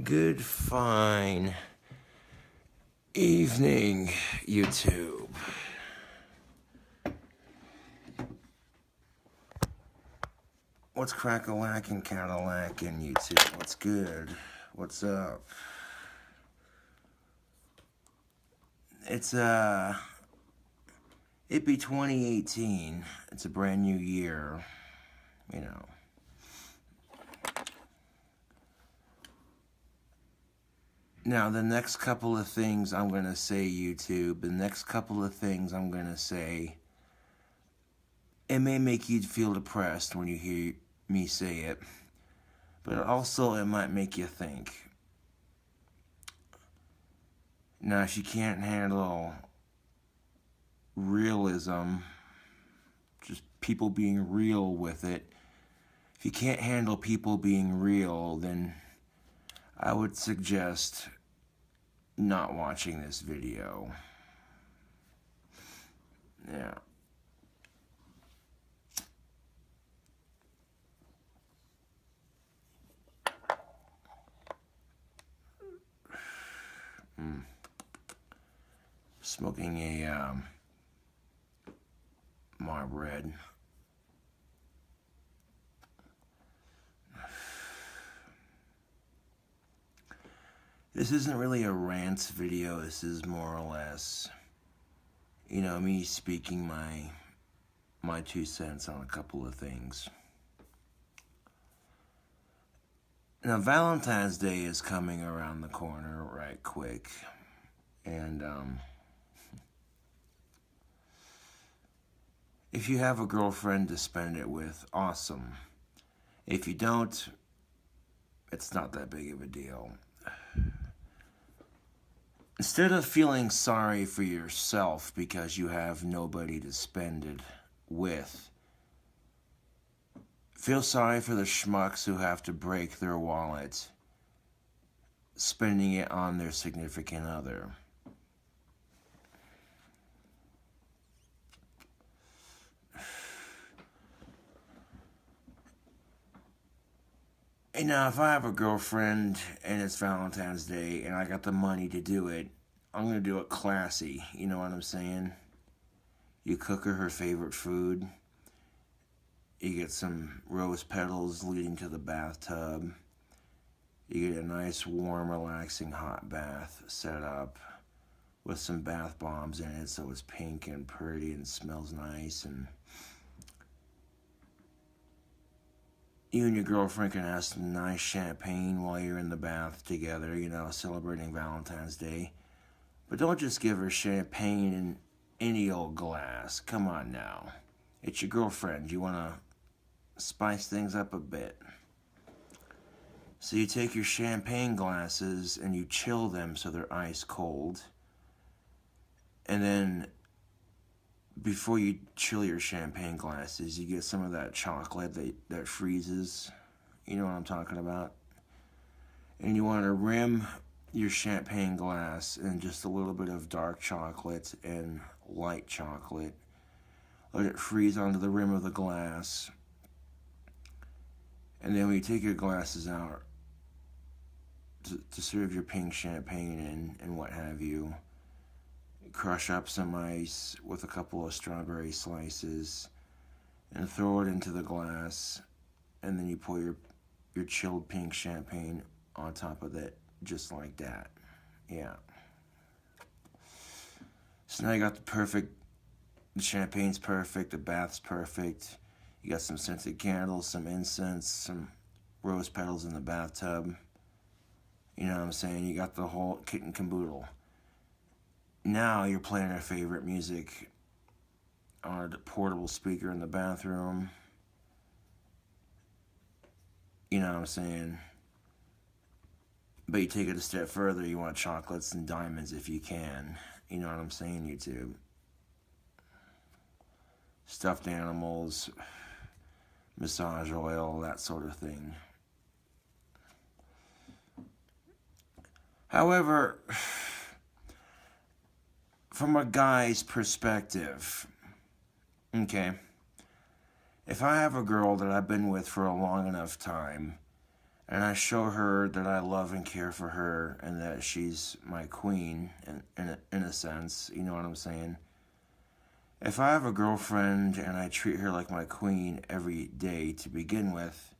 Good, fine evening, YouTube. What's crack-a-lackin', Cadillac-in', YouTube? What's good? What's up? It be 2018. It's a brand new year, you know. Now, the next couple of things I'm going to say, YouTube, it may make you feel depressed when you hear me say it, but also it might make you think. Now, if you can't handle realism, just people being real with it, if you can't handle people being real, then I would suggest not watching this video. Yeah. Smoking a Marlboro. This isn't really a rant video. This is more or less, you know, me speaking my 2 cents on a couple of things. Now, Valentine's Day is coming around the corner right quick. And, if you have a girlfriend to spend it with, awesome. If you don't, it's not that big of a deal. Instead of feeling sorry for yourself because you have nobody to spend it with, feel sorry for the schmucks who have to break their wallet spending it on their significant other. And now, if I have a girlfriend and it's Valentine's Day and I got the money to do it, I'm going to do it classy. You know what I'm saying? You cook her favorite food. You get some rose petals leading to the bathtub. You get a nice, warm, relaxing hot bath set up with some bath bombs in it so it's pink and pretty and smells nice, and you and your girlfriend can have some nice champagne while you're in the bath together, you know, celebrating Valentine's Day. But don't just give her champagne in any old glass. Come on now. It's your girlfriend. You want to spice things up a bit. So you take your champagne glasses and you chill them so they're ice cold. And then before you chill your champagne glasses, you get some of that chocolate that freezes. You know what I'm talking about? And you want to rim your champagne glass in just a little bit of dark chocolate and light chocolate. Let it freeze onto the rim of the glass. And then when you take your glasses out to serve your pink champagne in and what have you, crush up some ice with a couple of strawberry slices and throw it into the glass, and then you pour your chilled pink champagne on top of it, just like that. Yeah. So now you got the champagne's perfect, the bath's perfect, you got some scented candles, some incense, some rose petals in the bathtub. You know what I'm saying? You got the whole kit and caboodle. Now you're playing our favorite music on a portable speaker in the bathroom. You know what I'm saying? But you take it a step further, you want chocolates and diamonds if you can. You know what I'm saying, YouTube? Stuffed animals, massage oil, that sort of thing. However, from a guy's perspective, okay, if I have a girl that I've been with for a long enough time, and I show her that I love and care for her and that she's my queen in a sense, you know what I'm saying? If I have a girlfriend and I treat her like my queen every day to begin with,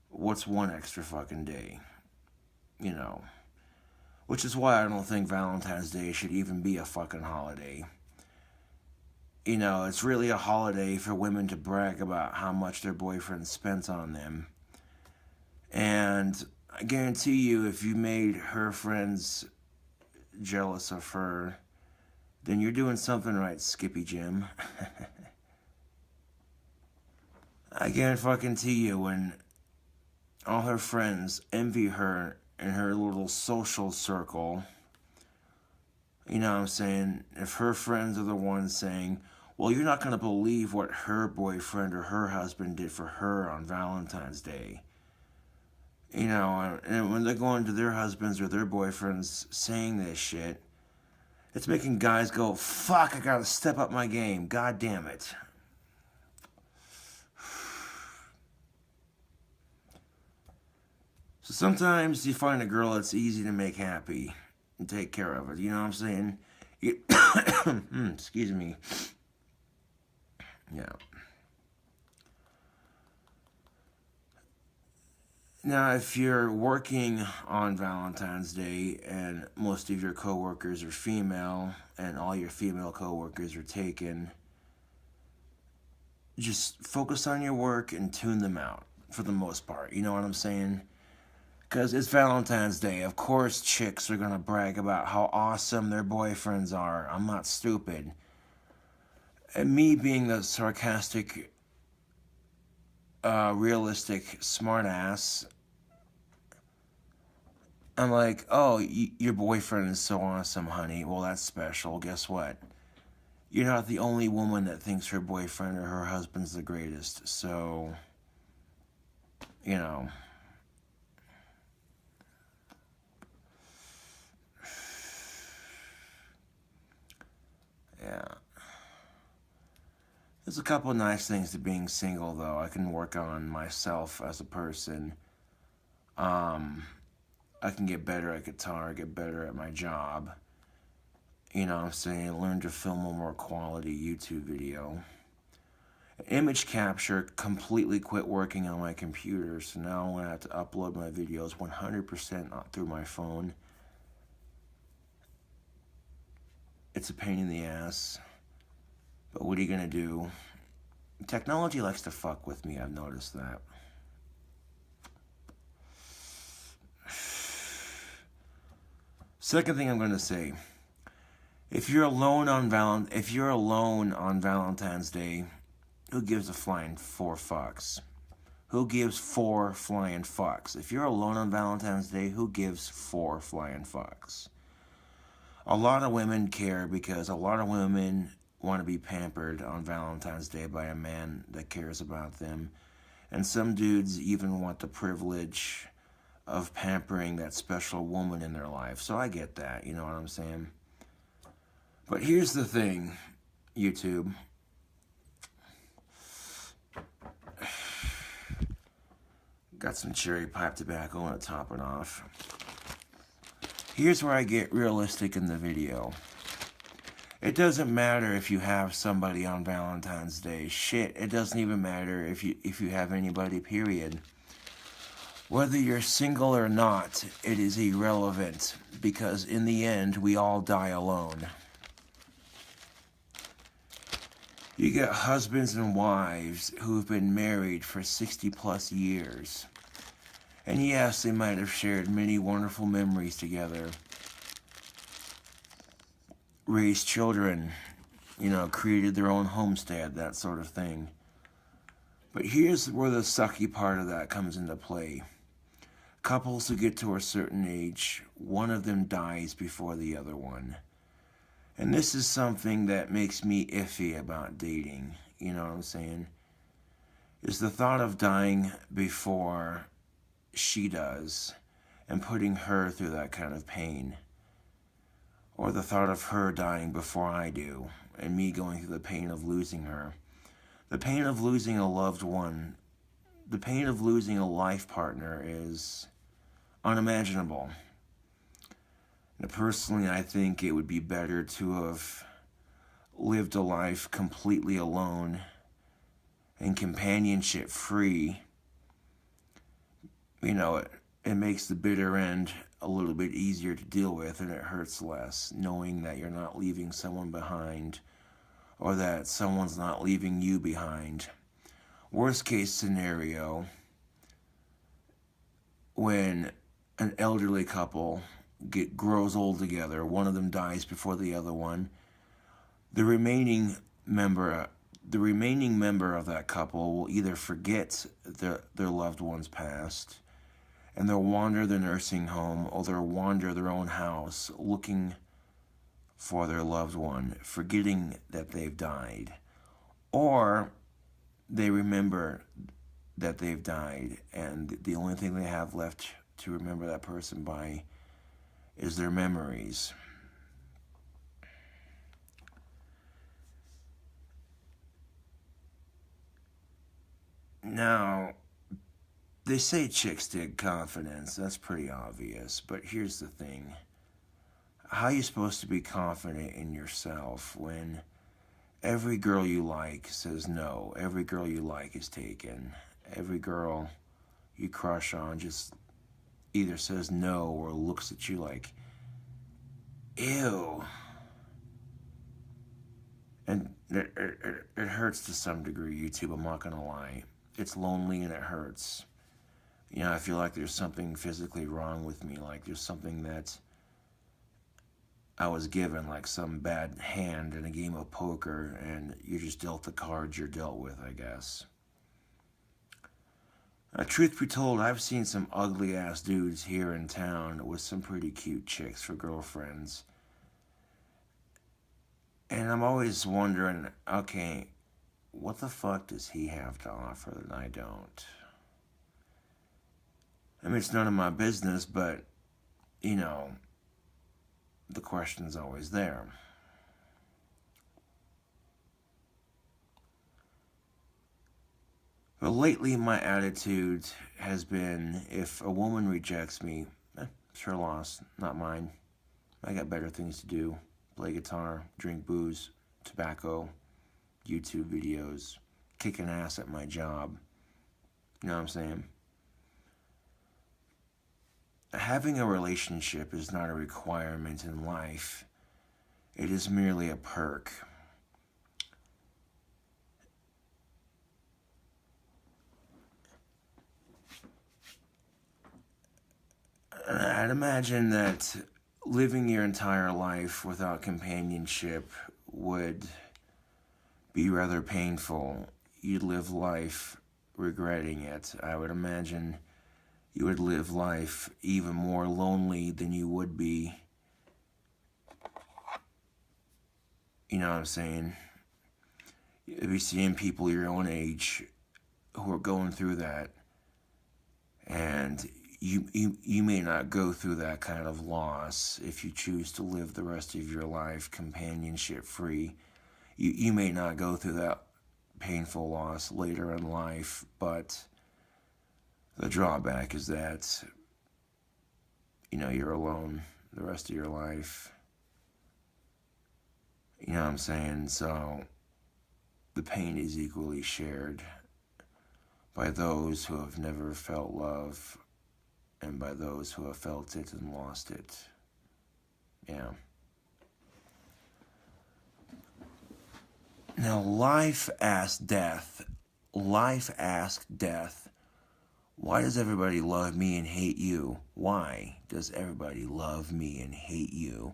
what's one extra fucking day? You know. Which is why I don't think Valentine's Day should even be a fucking holiday. You know, it's really a holiday for women to brag about how much their boyfriend spent on them. And I guarantee you, if you made her friends jealous of her, then you're doing something right, Skippy Jim. I guarantee you, when all her friends envy her in her little social circle, you know what I'm saying? If her friends are the ones saying, well, you're not going to believe what her boyfriend or her husband did for her on Valentine's Day. You know, and when they're going to their husbands or their boyfriends saying this shit, it's making guys go, fuck, I gotta step up my game. God damn it. So sometimes you find a girl that's easy to make happy and take care of it. You know what I'm saying? Excuse me. Yeah. Now, if you're working on Valentine's Day and most of your coworkers are female and all your female coworkers are taken, just focus on your work and tune them out for the most part. You know what I'm saying? Because it's Valentine's Day. Of course, chicks are going to brag about how awesome their boyfriends are. I'm not stupid. And me being the sarcastic, realistic smartass, I'm like, oh, your boyfriend is so awesome, honey. Well, that's special. Guess what? You're not the only woman that thinks her boyfriend or her husband's the greatest. So, you know. Yeah. There's a couple of nice things to being single, though. I can work on myself as a person. I can get better at guitar, get better at my job. You know what I'm saying? Learn to film a more quality YouTube video. Image capture completely quit working on my computer, so now I'm going to have to upload my videos 100% through my phone. It's a pain in the ass, but what are you going to do? Technology likes to fuck with me, I've noticed that. Second thing I'm going to say, if you're alone on Valentine's Day, who gives a flying four fucks? Who gives four flying fucks? If you're alone on Valentine's Day, who gives four flying fucks? A lot of women care because a lot of women want to be pampered on Valentine's Day by a man that cares about them. And some dudes even want the privilege of pampering that special woman in their life. So I get that, you know what I'm saying? But here's the thing, YouTube. Got some cherry pipe tobacco, I'm gonna top it off. Here's where I get realistic in the video. It doesn't matter if you have somebody on Valentine's Day. Shit, it doesn't even matter if you have anybody, period. Whether you're single or not, it is irrelevant, because in the end, we all die alone. You get husbands and wives who've been married for 60 plus years. And yes, they might have shared many wonderful memories together. Raised children, you know, created their own homestead, that sort of thing. But here's where the sucky part of that comes into play. Couples who get to a certain age, one of them dies before the other one. And this is something that makes me iffy about dating, you know what I'm saying? Is the thought of dying before she does and putting her through that kind of pain. Or the thought of her dying before I do and me going through the pain of losing her. The pain of losing a loved one the pain of losing a life partner is unimaginable. And personally, I think it would be better to have lived a life completely alone and companionship free. You know, it makes the bitter end a little bit easier to deal with, and it hurts less knowing that you're not leaving someone behind, or that someone's not leaving you behind. Worst case scenario, when an elderly couple grows old together, one of them dies before the other one, the remaining member of that couple will either forget their loved one's past, and they'll wander the nursing home, or they'll wander their own house looking for their loved one, forgetting that they've died. Or they remember that they've died, and the only thing they have left to remember that person by is their memories. Now, they say chicks dig confidence. That's pretty obvious. But here's the thing. How are you supposed to be confident in yourself when every girl you like says no? Every girl you like is taken. Every girl you crush on just either says no or looks at you like, ew. And it hurts to some degree, YouTube, I'm not going to lie. It's lonely and it hurts. You know, I feel like there's something physically wrong with me, like there's something that I was given, like some bad hand in a game of poker, and you're just dealt the cards you're dealt with, I guess. Truth be told, I've seen some ugly-ass dudes here in town with some pretty cute chicks for girlfriends. And I'm always wondering, okay, what the fuck does he have to offer that I don't? I mean, it's none of my business, but, you know, the question's always there. But lately, my attitude has been, if a woman rejects me, it's her loss, not mine. I got better things to do. Play guitar, drink booze, tobacco, YouTube videos, kicking ass at my job. You know what I'm saying? Having a relationship is not a requirement in life. It is merely a perk. I'd imagine that living your entire life without companionship would be rather painful. You'd live life regretting it. I would imagine you would live life even more lonely than you would be. You know what I'm saying? You'd be seeing people your own age who are going through that, and you may not go through that kind of loss if you choose to live the rest of your life companionship free. You may not go through that painful loss later in life, but the drawback is that, you know, you're alone the rest of your life. You know what I'm saying? So the pain is equally shared by those who have never felt love and by those who have felt it and lost it. Yeah. Now, life asked death. Life asked death, why does everybody love me and hate you? Why does everybody love me and hate you?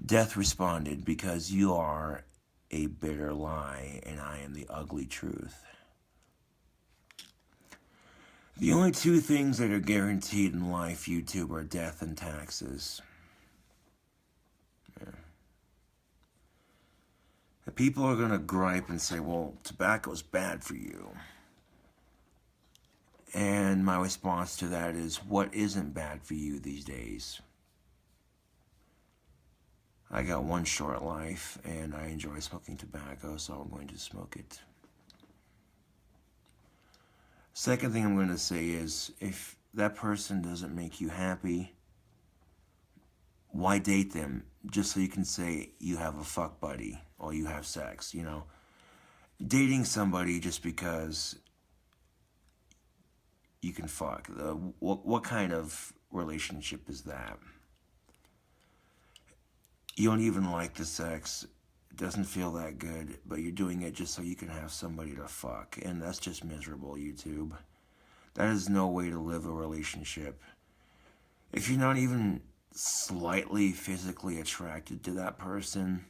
Death responded, because you are a bitter lie and I am the ugly truth. The only two things that are guaranteed in life, YouTube, are death and taxes. Yeah. The people are going to gripe and say, well, tobacco's bad for you. And my response to that is, what isn't bad for you these days? I got one short life, and I enjoy smoking tobacco, so I'm going to smoke it. Second thing I'm going to say is, if that person doesn't make you happy, why date them just so you can say you have a fuck buddy or you have sex, you know? Dating somebody just because you can fuck. What kind of relationship is that? You don't even like the sex. It doesn't feel that good, but you're doing it just so you can have somebody to fuck. And that's just miserable, YouTube. That is no way to live a relationship. If you're not even slightly physically attracted to that person,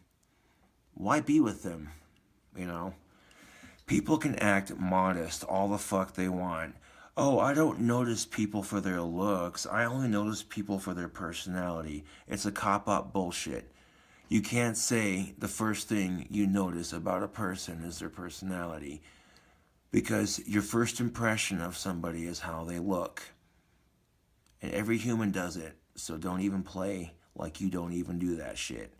why be with them? You know? People can act modest all the fuck they want. Oh, I don't notice people for their looks. I only notice people for their personality. It's a cop-out bullshit. You can't say the first thing you notice about a person is their personality, because your first impression of somebody is how they look. And every human does it, so don't even play like you don't even do that shit.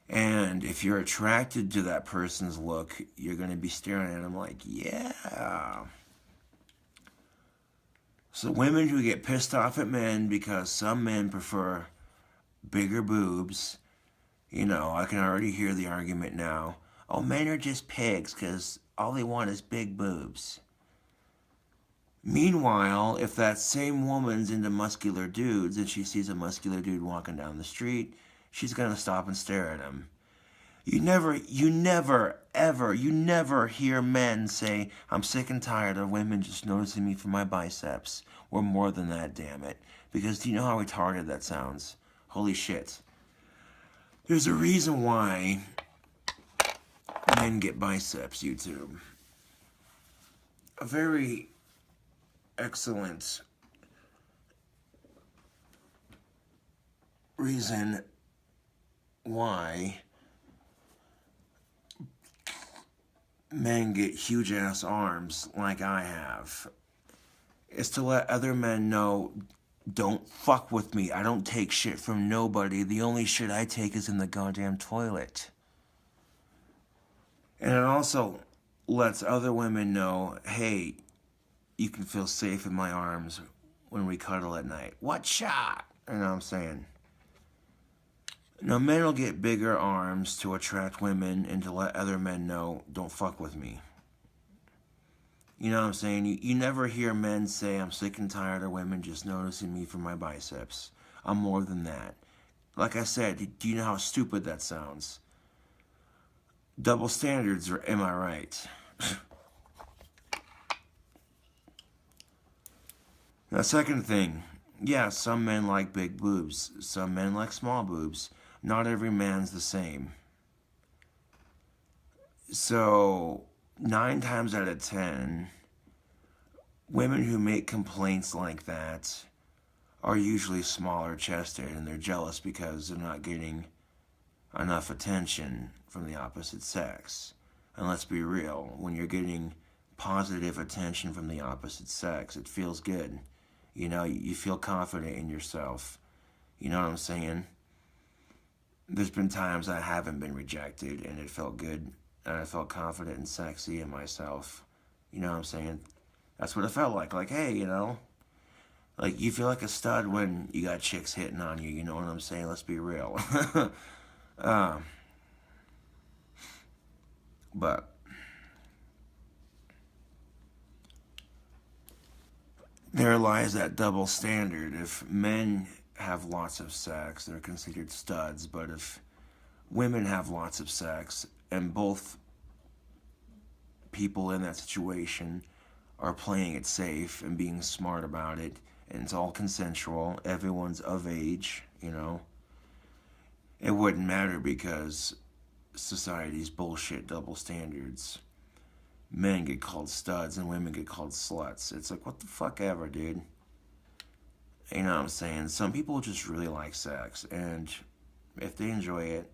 And if you're attracted to that person's look, you're going to be staring at them like, yeah. So women who get pissed off at men because some men prefer bigger boobs, you know, I can already hear the argument now. Oh, men are just pigs because all they want is big boobs. Meanwhile, if that same woman's into muscular dudes and she sees a muscular dude walking down the street, she's going to stop and stare at him. You never hear men say, I'm sick and tired of women just noticing me for my biceps. Or more than that, damn it. Because do you know how retarded that sounds? Holy shit. There's a reason why men get biceps, YouTube. A very excellent reason why men get huge ass arms like I have is to let other men know, don't fuck with me. I don't take shit from nobody. The only shit I take is in the goddamn toilet. And it also lets other women know, hey, you can feel safe in my arms when we cuddle at night. What shot? You know what I'm saying? Now, men will get bigger arms to attract women and to let other men know, don't fuck with me. You know what I'm saying? You never hear men say, I'm sick and tired of women just noticing me for my biceps. I'm more than that. Like I said, do you know how stupid that sounds? Double standards, am I right? Now, second thing, yeah, some men like big boobs. Some men like small boobs. Not every man's the same. So, 9 times out of 10, women who make complaints like that are usually smaller chested, and they're jealous because they're not getting enough attention from the opposite sex. And let's be real, when you're getting positive attention from the opposite sex, it feels good. You know, you feel confident in yourself. You know what I'm saying? There's been times I haven't been rejected, and it felt good, and I felt confident and sexy in myself. You know what I'm saying? That's what it felt like. Like, hey, you know, like you feel like a stud when you got chicks hitting on you. You know what I'm saying? Let's be real. But there lies that double standard. If men have lots of sex, they're considered studs. But if women have lots of sex, and both people in that situation are playing it safe and being smart about it, and it's all consensual, everyone's of age, you know, it wouldn't matter because society's bullshit double standards. Men get called studs and women get called sluts. It's like, what the fuck ever, dude. You know what I'm saying? Some people just really like sex, and if they enjoy it,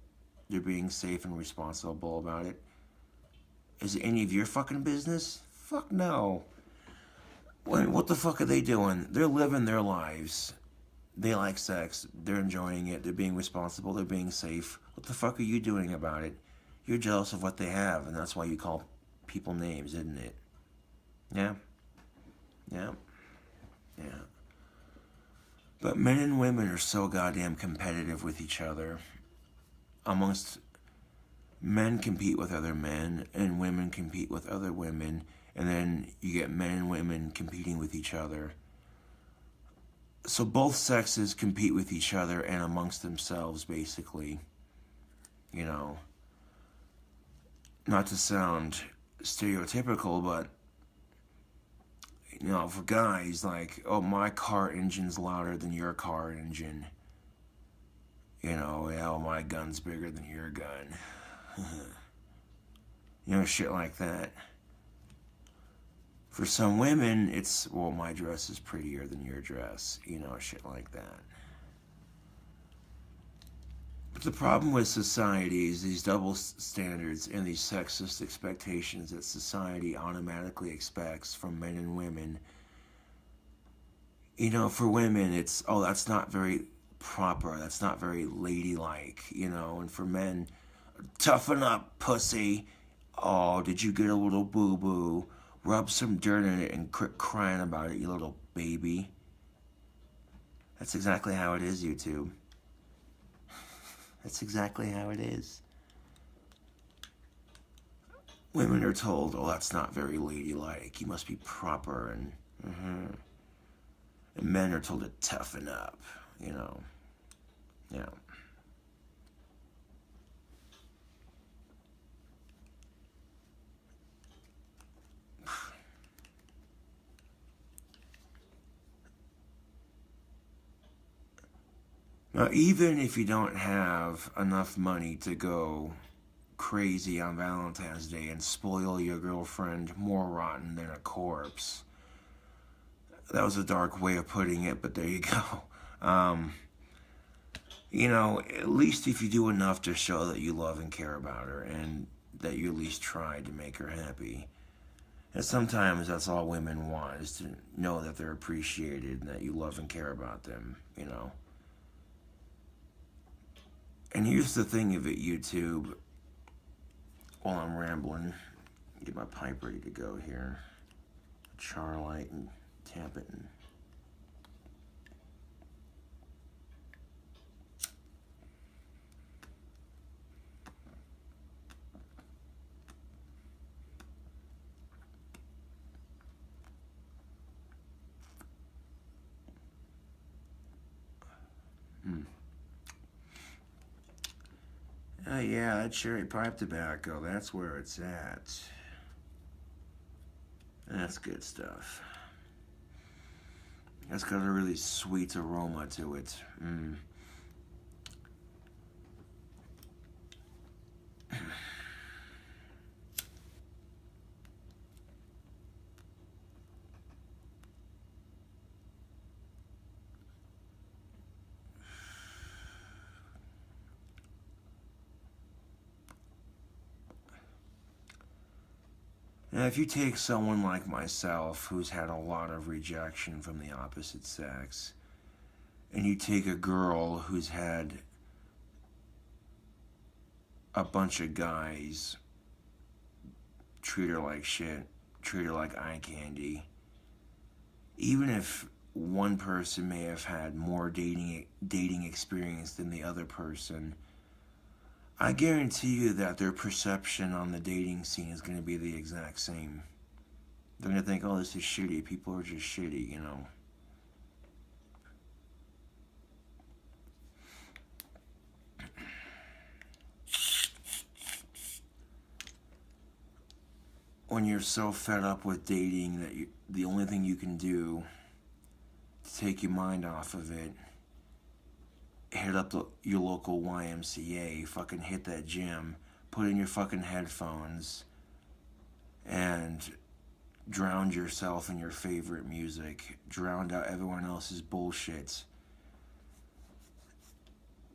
they're being safe and responsible about it. Is it any of your fucking business? Fuck no. What the fuck are they doing? They're living their lives. They like sex. They're enjoying it. They're being responsible. They're being safe. What the fuck are you doing about it? You're jealous of what they have, and that's why you call people names, isn't it? Yeah? Yeah. Yeah. But men and women are so goddamn competitive with each other. Amongst men compete with other men, and women compete with other women, and then you get men and women competing with each other. So both sexes compete with each other and amongst themselves, basically. You know, not to sound stereotypical, but, you know, for guys, like, oh, my car engine's louder than your car engine. You know, oh, my gun's bigger than your gun. You know, shit like that. For some women, it's, well, my dress is prettier than your dress. You know, shit like that. But the problem with society is these double standards and these sexist expectations that society automatically expects from men and women. You know, for women, it's, oh, that's not very proper. That's not very ladylike, you know. And for men, toughen up, pussy. Oh, did you get a little boo-boo? Rub some dirt in it and quit crying about it, you little baby. That's exactly how it is, YouTube. That's exactly how it is. Women are told, oh, that's not very ladylike. You must be proper, and men are told to toughen up, you know. Yeah. Now, even if you don't have enough money to go crazy on Valentine's Day and spoil your girlfriend more rotten than a corpse. That was a dark way of putting it, but there you go. You know, at least if you do enough to show that you love and care about her and that you at least tried to make her happy. And sometimes that's all women want, is to know that they're appreciated and that you love and care about them, you know. And here's the thing of it, YouTube. While I'm rambling, get my pipe ready to go here. Char light and tap it. Oh yeah, that cherry pipe tobacco, that's where it's at. That's good stuff. That's got a really sweet aroma to it. Now, if you take someone like myself, who's had a lot of rejection from the opposite sex, and you take a girl who's had a bunch of guys treat her like shit, treat her like eye candy, even if one person may have had more dating experience than the other person, I guarantee you that their perception on the dating scene is going to be the exact same. They're going to think, oh, this is shitty. People are just shitty, you know. When you're so fed up with dating that the only thing you can do to take your mind off of it, hit up your local YMCA, fucking hit that gym, put in your fucking headphones, and drown yourself in your favorite music, drown out everyone else's bullshit,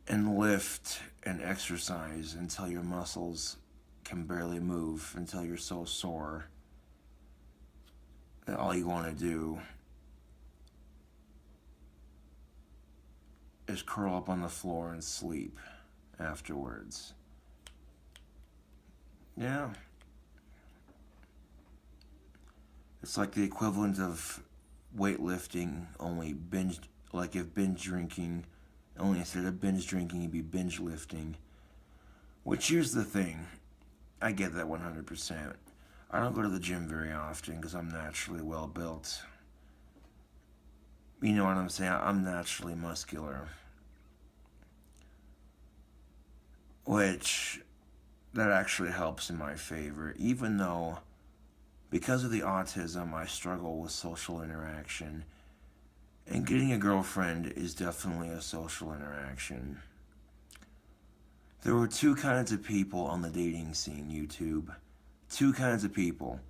and lift and exercise until your muscles can barely move, until you're so sore that all you want to do is curl up on the floor and sleep afterwards. Yeah. It's like the equivalent of weightlifting only binge, like if binge drinking, only instead of binge drinking, you'd be binge lifting. Which, here's the thing, I get that 100%. I don't go to the gym very often because I'm naturally well built. You know what I'm saying? I'm naturally muscular. Which, that actually helps in my favor. Even though, because of the autism, I struggle with social interaction. And getting a girlfriend is definitely a social interaction. There were two kinds of people on the dating scene, YouTube. Two kinds of people.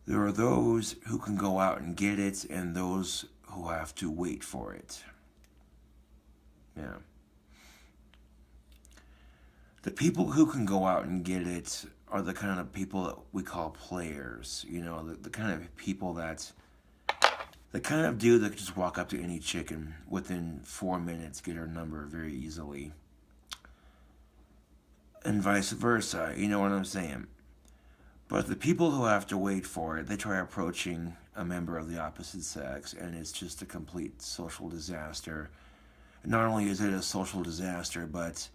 There are those who can go out and get it, and those who have to wait for it. Yeah. The people who can go out and get it are the kind of people that we call players. You know, the kind of people that... The kind of dude that could just walk up to any chick and within 4 minutes get her number very easily. And vice versa, you know what I'm saying? But the people who have to wait for it, they try approaching a member of the opposite sex, and it's just a complete social disaster. Not only is it a social disaster, but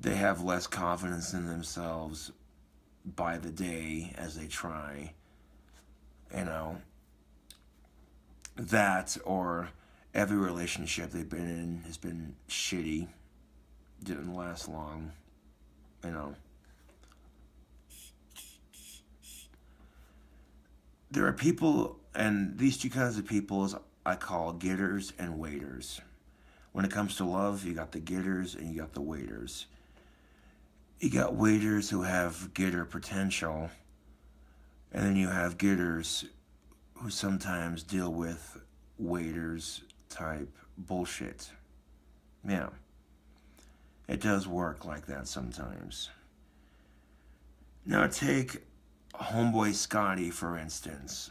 they have less confidence in themselves by the day as they try. You know, that or every relationship they've been in has been shitty, didn't last long, you know. There are people, and these two kinds of people I call getters and waiters. When it comes to love, you got the getters and you got the waiters. You got waiters who have getter potential, and then you have getters who sometimes deal with waiters type bullshit. Yeah. It does work like that sometimes. Now take homeboy Scotty, for instance.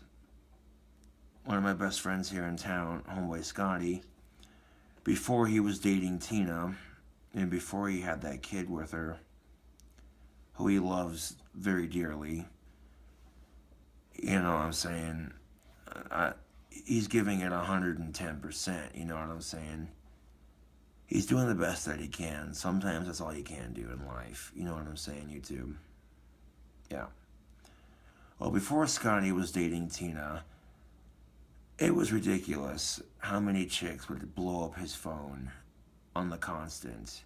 One of my best friends here in town, homeboy Scotty, before he was dating Tina, and before he had that kid with her, who he loves very dearly, you know what I'm saying? He's giving it 110%, you know what I'm saying? He's doing the best that he can. Sometimes that's all you can do in life. You know what I'm saying, YouTube? Yeah. Well, before Scotty was dating Tina, it was ridiculous how many chicks would blow up his phone on the constant.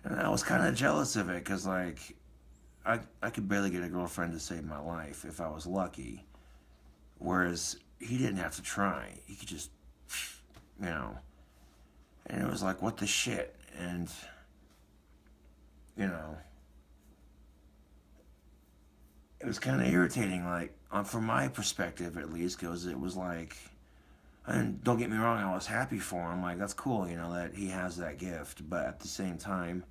And I was kind of jealous of it because, like, I could barely get a girlfriend to save my life if I was lucky. Whereas he didn't have to try. He could just, you know. And it was like, what the shit? And, you know, it was kind of irritating, like, from my perspective at least, because it was like, and don't get me wrong, I was happy for him. Like, that's cool, you know, that he has that gift. But at the same time,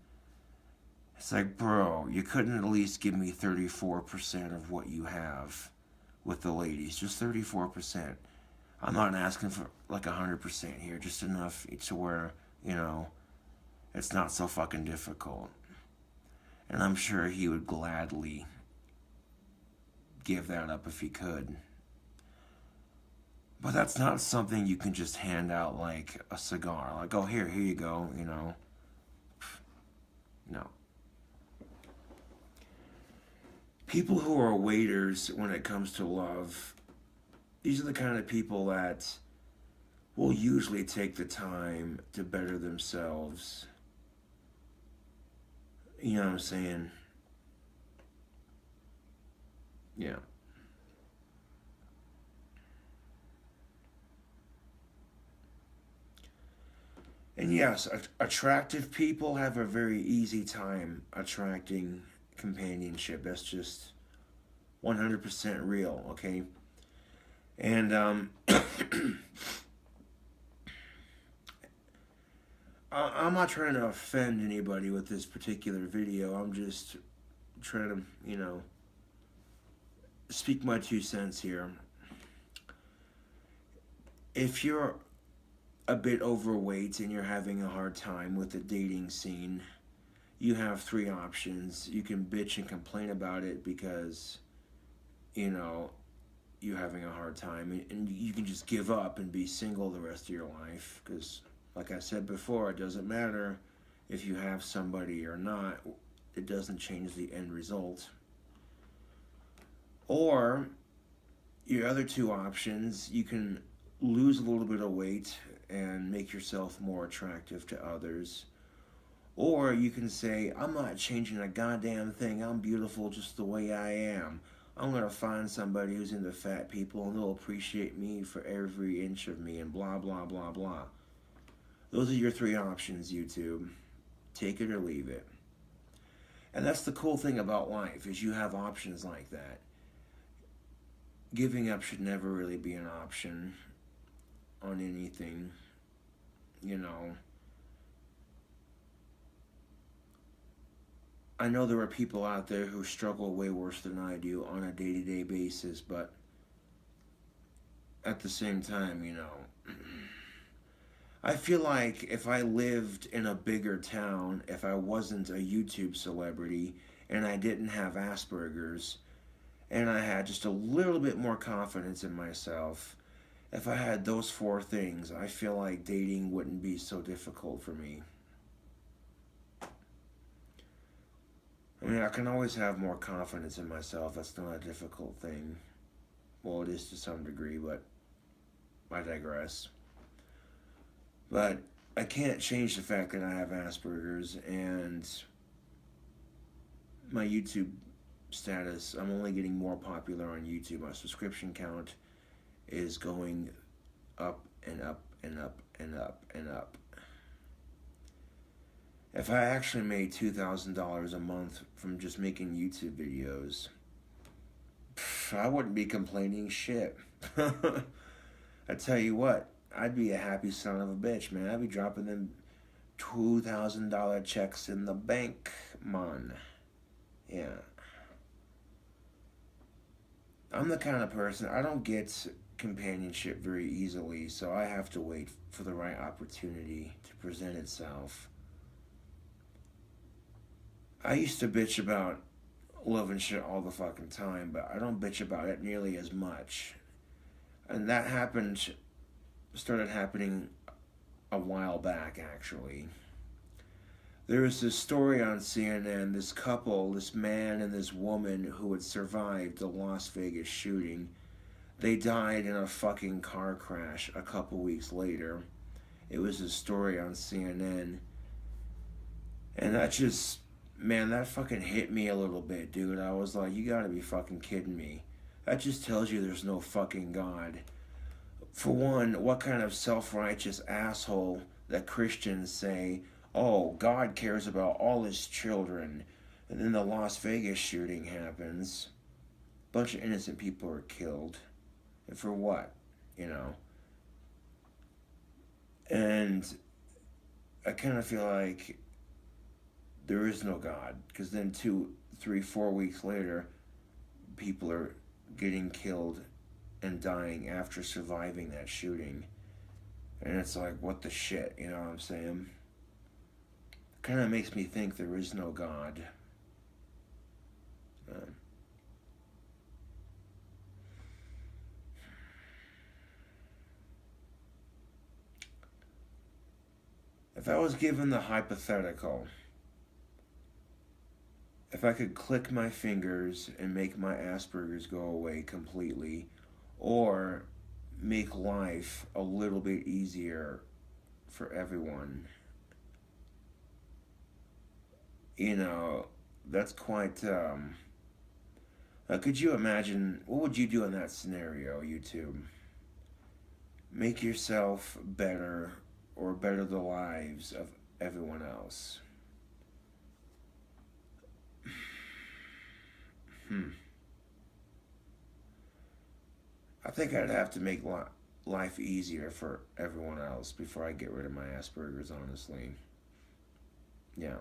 it's like, bro, you couldn't at least give me 34% of what you have with the ladies. Just 34%. I'm not asking for like 100% here, just enough to where, you know, it's not so fucking difficult. And I'm sure he would gladly give that up if he could. But that's not something you can just hand out like a cigar. Like, oh, here you go, you know. No. People who are waiters when it comes to love, these are the kind of people that will usually take the time to better themselves. You know what I'm saying? Yeah. And yes, attractive people have a very easy time attracting companionship. That's just 100% real, okay? And I'm not trying to offend anybody with this particular video. I'm just trying to, you know, speak my 2 cents here. If you're a bit overweight and you're having a hard time with the dating scene, you have 3 options. You can bitch and complain about it because, you know, you having a hard time, and you can just give up and be single the rest of your life. Because, like I said before, it doesn't matter if you have somebody or not. It doesn't change the end result. Or your other two options, you can lose a little bit of weight and make yourself more attractive to others. Or you can say, I'm not changing a goddamn thing. I'm beautiful just the way I am. I'm going to find somebody who's into fat people and they'll appreciate me for every inch of me and blah, blah, blah, blah. Those are your three options, YouTube. Take it or leave it. And that's the cool thing about life, is you have options like that. Giving up should never really be an option on anything, you know. I know there are people out there who struggle way worse than I do on a day-to-day basis, but at the same time, you know, I feel like if I lived in a bigger town, if I wasn't a YouTube celebrity, and I didn't have Asperger's, and I had just a little bit more confidence in myself, if I had those four things, I feel like dating wouldn't be so difficult for me. I mean, I can always have more confidence in myself. That's not a difficult thing. Well, it is to some degree, but I digress. But I can't change the fact that I have Asperger's, and my YouTube status, I'm only getting more popular on YouTube. My subscription count is going up and up and up and up and up. If I actually made $2,000 a month from just making YouTube videos, I wouldn't be complaining shit. I tell you what, I'd be a happy son of a bitch, man. I'd be dropping them $2,000 checks in the bank, man. Yeah. I'm the kind of person, I don't get companionship very easily, so I have to wait for the right opportunity to present itself. I used to bitch about love and shit all the fucking time, but I don't bitch about it nearly as much. And that started happening a while back, actually. There was this story on CNN, this couple, this man and this woman who had survived the Las Vegas shooting. They died in a fucking car crash a couple weeks later. It was a story on CNN. And that just, man, that fucking hit me a little bit, dude. I was like, you gotta be fucking kidding me. That just tells you there's no fucking God. For one, what kind of self-righteous asshole that Christians say, oh, God cares about all his children, and then the Las Vegas shooting happens. A bunch of innocent people are killed. And for what? You know? And I kind of feel like there is no God, because then 2, 3, 4 weeks later, people are getting killed and dying after surviving that shooting. And it's like, what the shit, you know what I'm saying? Kind of makes me think there is no God. If I was given the hypothetical, if I could click my fingers and make my Asperger's go away completely, or make life a little bit easier for everyone, you know, that's quite, could you imagine, what would you do in that scenario, YouTube? Make yourself better, or better the lives of everyone else. I think I'd have to make life easier for everyone else before I get rid of my Asperger's, honestly. Yeah.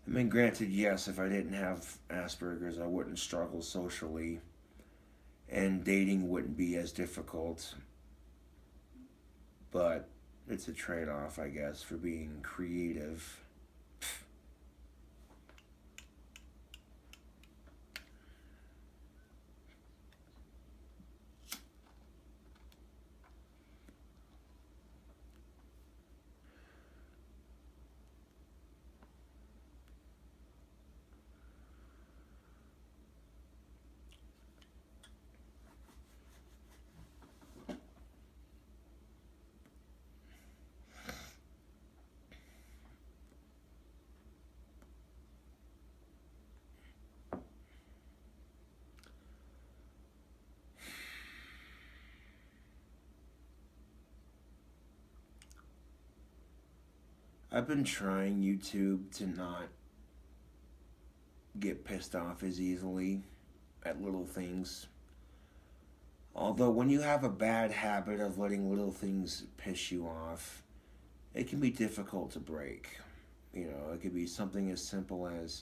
I mean, granted, yes, if I didn't have Asperger's, I wouldn't struggle socially, and dating wouldn't be as difficult. But it's a trade-off, I guess, for being creative. I've been trying YouTube to not get pissed off as easily at little things. Although, when you have a bad habit of letting little things piss you off, it can be difficult to break. You know, it could be something as simple as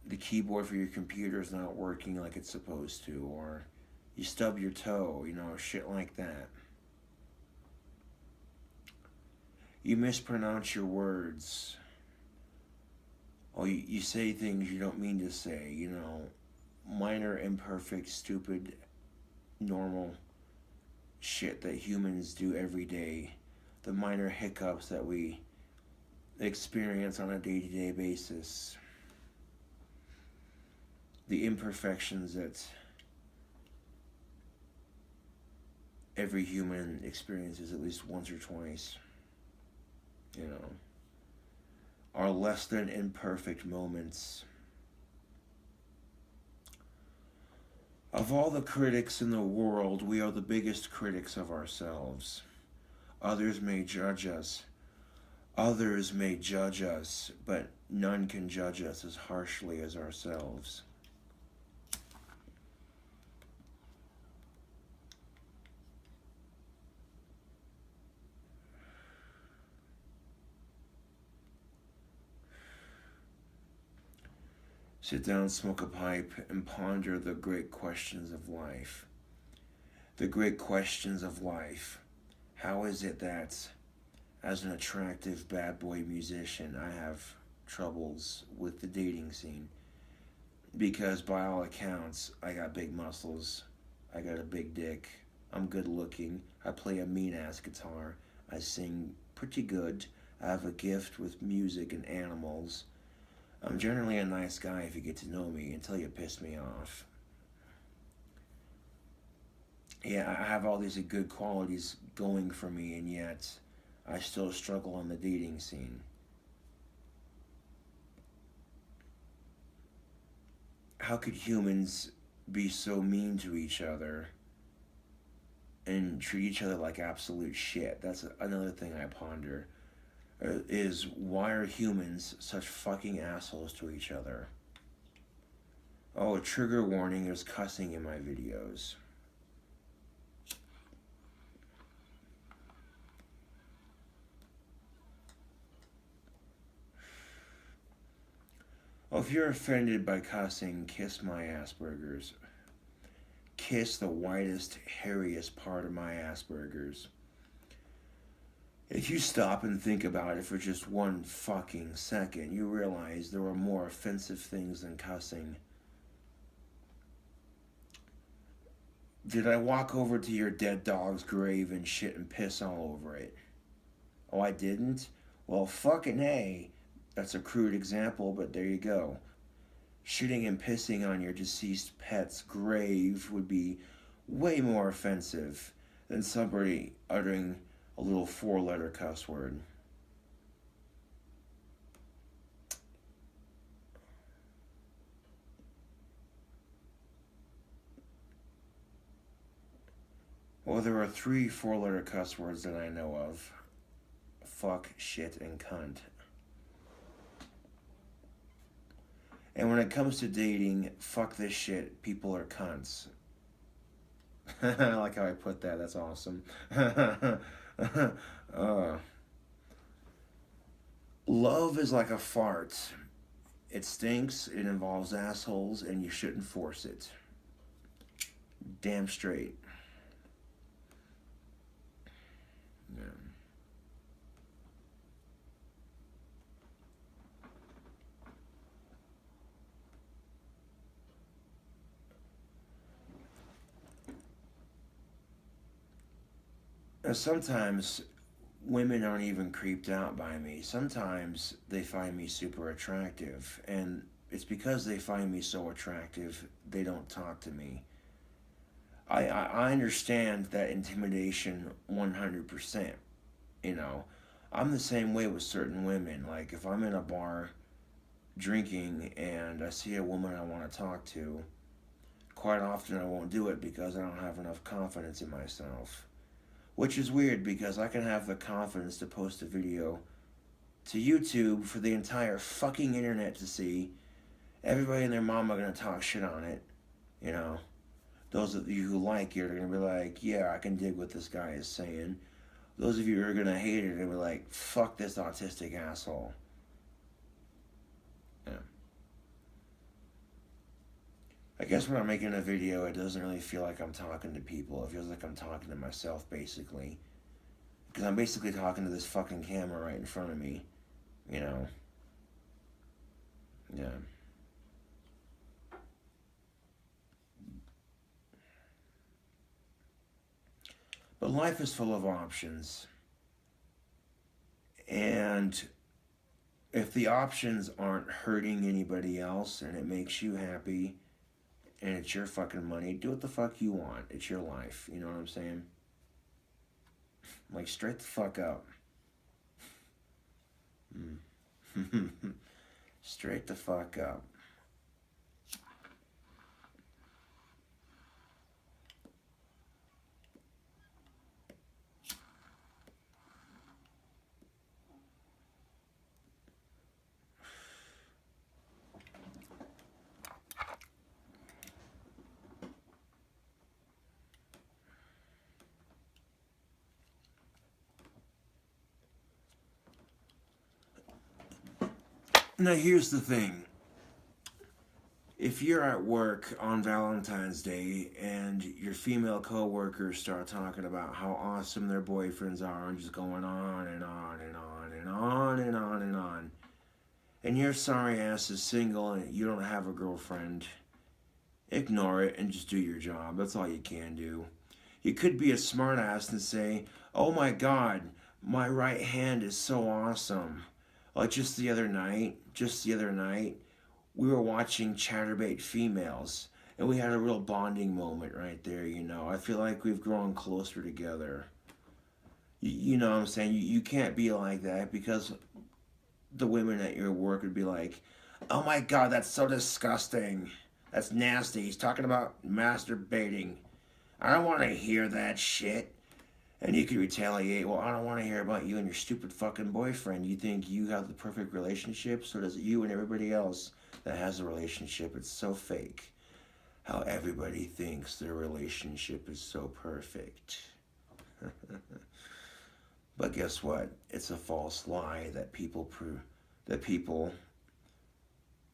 the keyboard for your computer is not working like it's supposed to, or you stub your toe, you know, shit like that. You mispronounce your words. Or you say things you don't mean to say, you know, minor, imperfect, stupid, normal shit that humans do every day. The minor hiccups that we experience on a day-to-day basis. The imperfections that every human experiences at least once or twice. You know, are less than imperfect moments. Of all the critics in the world, we are the biggest critics of ourselves. Others may judge us. Others may judge us, but none can judge us as harshly as ourselves. Sit down, smoke a pipe, and ponder the great questions of life. The great questions of life. How is it that, as an attractive bad boy musician, I have troubles with the dating scene? Because by all accounts, I got big muscles, I got a big dick, I'm good looking, I play a mean-ass guitar, I sing pretty good, I have a gift with music and animals. I'm generally a nice guy if you get to know me until you piss me off. Yeah, I have all these good qualities going for me, and yet I still struggle on the dating scene. How could humans be so mean to each other and treat each other like absolute shit? That's another thing I ponder. Is why are humans such fucking assholes to each other? Oh, a trigger warning, there's cussing in my videos. Well, if you're offended by cussing, kiss my Asperger's. Kiss the whitest, hairiest part of my Asperger's. If you stop and think about it for just one fucking second, you realize there are more offensive things than cussing. Did I walk over to your dead dog's grave and shit and piss all over it? Oh, I didn't? Well, fucking A. That's a crude example, but there you go. Shitting and pissing on your deceased pet's grave would be way more offensive than somebody uttering a little 4-letter cuss word. Well, there are 3 4-letter cuss words that I know of. Fuck, shit, and cunt. And when it comes to dating, fuck this shit, people are cunts. I like how I put that, that's awesome. Love is like a fart. It stinks, it involves assholes, and you shouldn't force it. Damn straight. Yeah. Now, sometimes women aren't even creeped out by me. Sometimes they find me super attractive, and it's because they find me so attractive, they don't talk to me. I understand that intimidation 100%. You know, I'm the same way with certain women. Like, if I'm in a bar drinking and I see a woman I want to talk to, quite often I won't do it because I don't have enough confidence in myself. Which is weird because I can have the confidence to post a video to YouTube for the entire fucking internet to see. Everybody and their mom are gonna talk shit on it, you know. Those of you who like it are gonna be like, yeah, I can dig what this guy is saying. Those of you who are gonna hate it are gonna be like, fuck this autistic asshole. Yeah. I guess when I'm making a video, it doesn't really feel like I'm talking to people. It feels like I'm talking to myself, basically. Because I'm basically talking to this fucking camera right in front of me, you know. Yeah. But life is full of options. And if the options aren't hurting anybody else and it makes you happy and it's your fucking money, do what the fuck you want. It's your life. You know what I'm saying? Like, straight the fuck up. Straight the fuck up. Now, here's the thing. If you're at work on Valentine's Day and your female coworkers start talking about how awesome their boyfriends are and just going on and on and on and on and on and on, and your sorry ass is single and you don't have a girlfriend, ignore it and just do your job. That's all you can do. You could be a smart ass and say, oh my god, my right hand is so awesome. Like just the other night, we were watching Chatterbait Females, and we had a real bonding moment right there, you know. I feel like we've grown closer together. You know what I'm saying? You can't be like that because the women at your work would be like, oh my god, that's so disgusting. That's nasty. He's talking about masturbating. I don't want to hear that shit. And you could retaliate, well, I don't want to hear about you and your stupid fucking boyfriend. You think you have the perfect relationship? So does you and everybody else that has a relationship. It's so fake. How everybody thinks their relationship is so perfect. But guess what? It's a false lie that people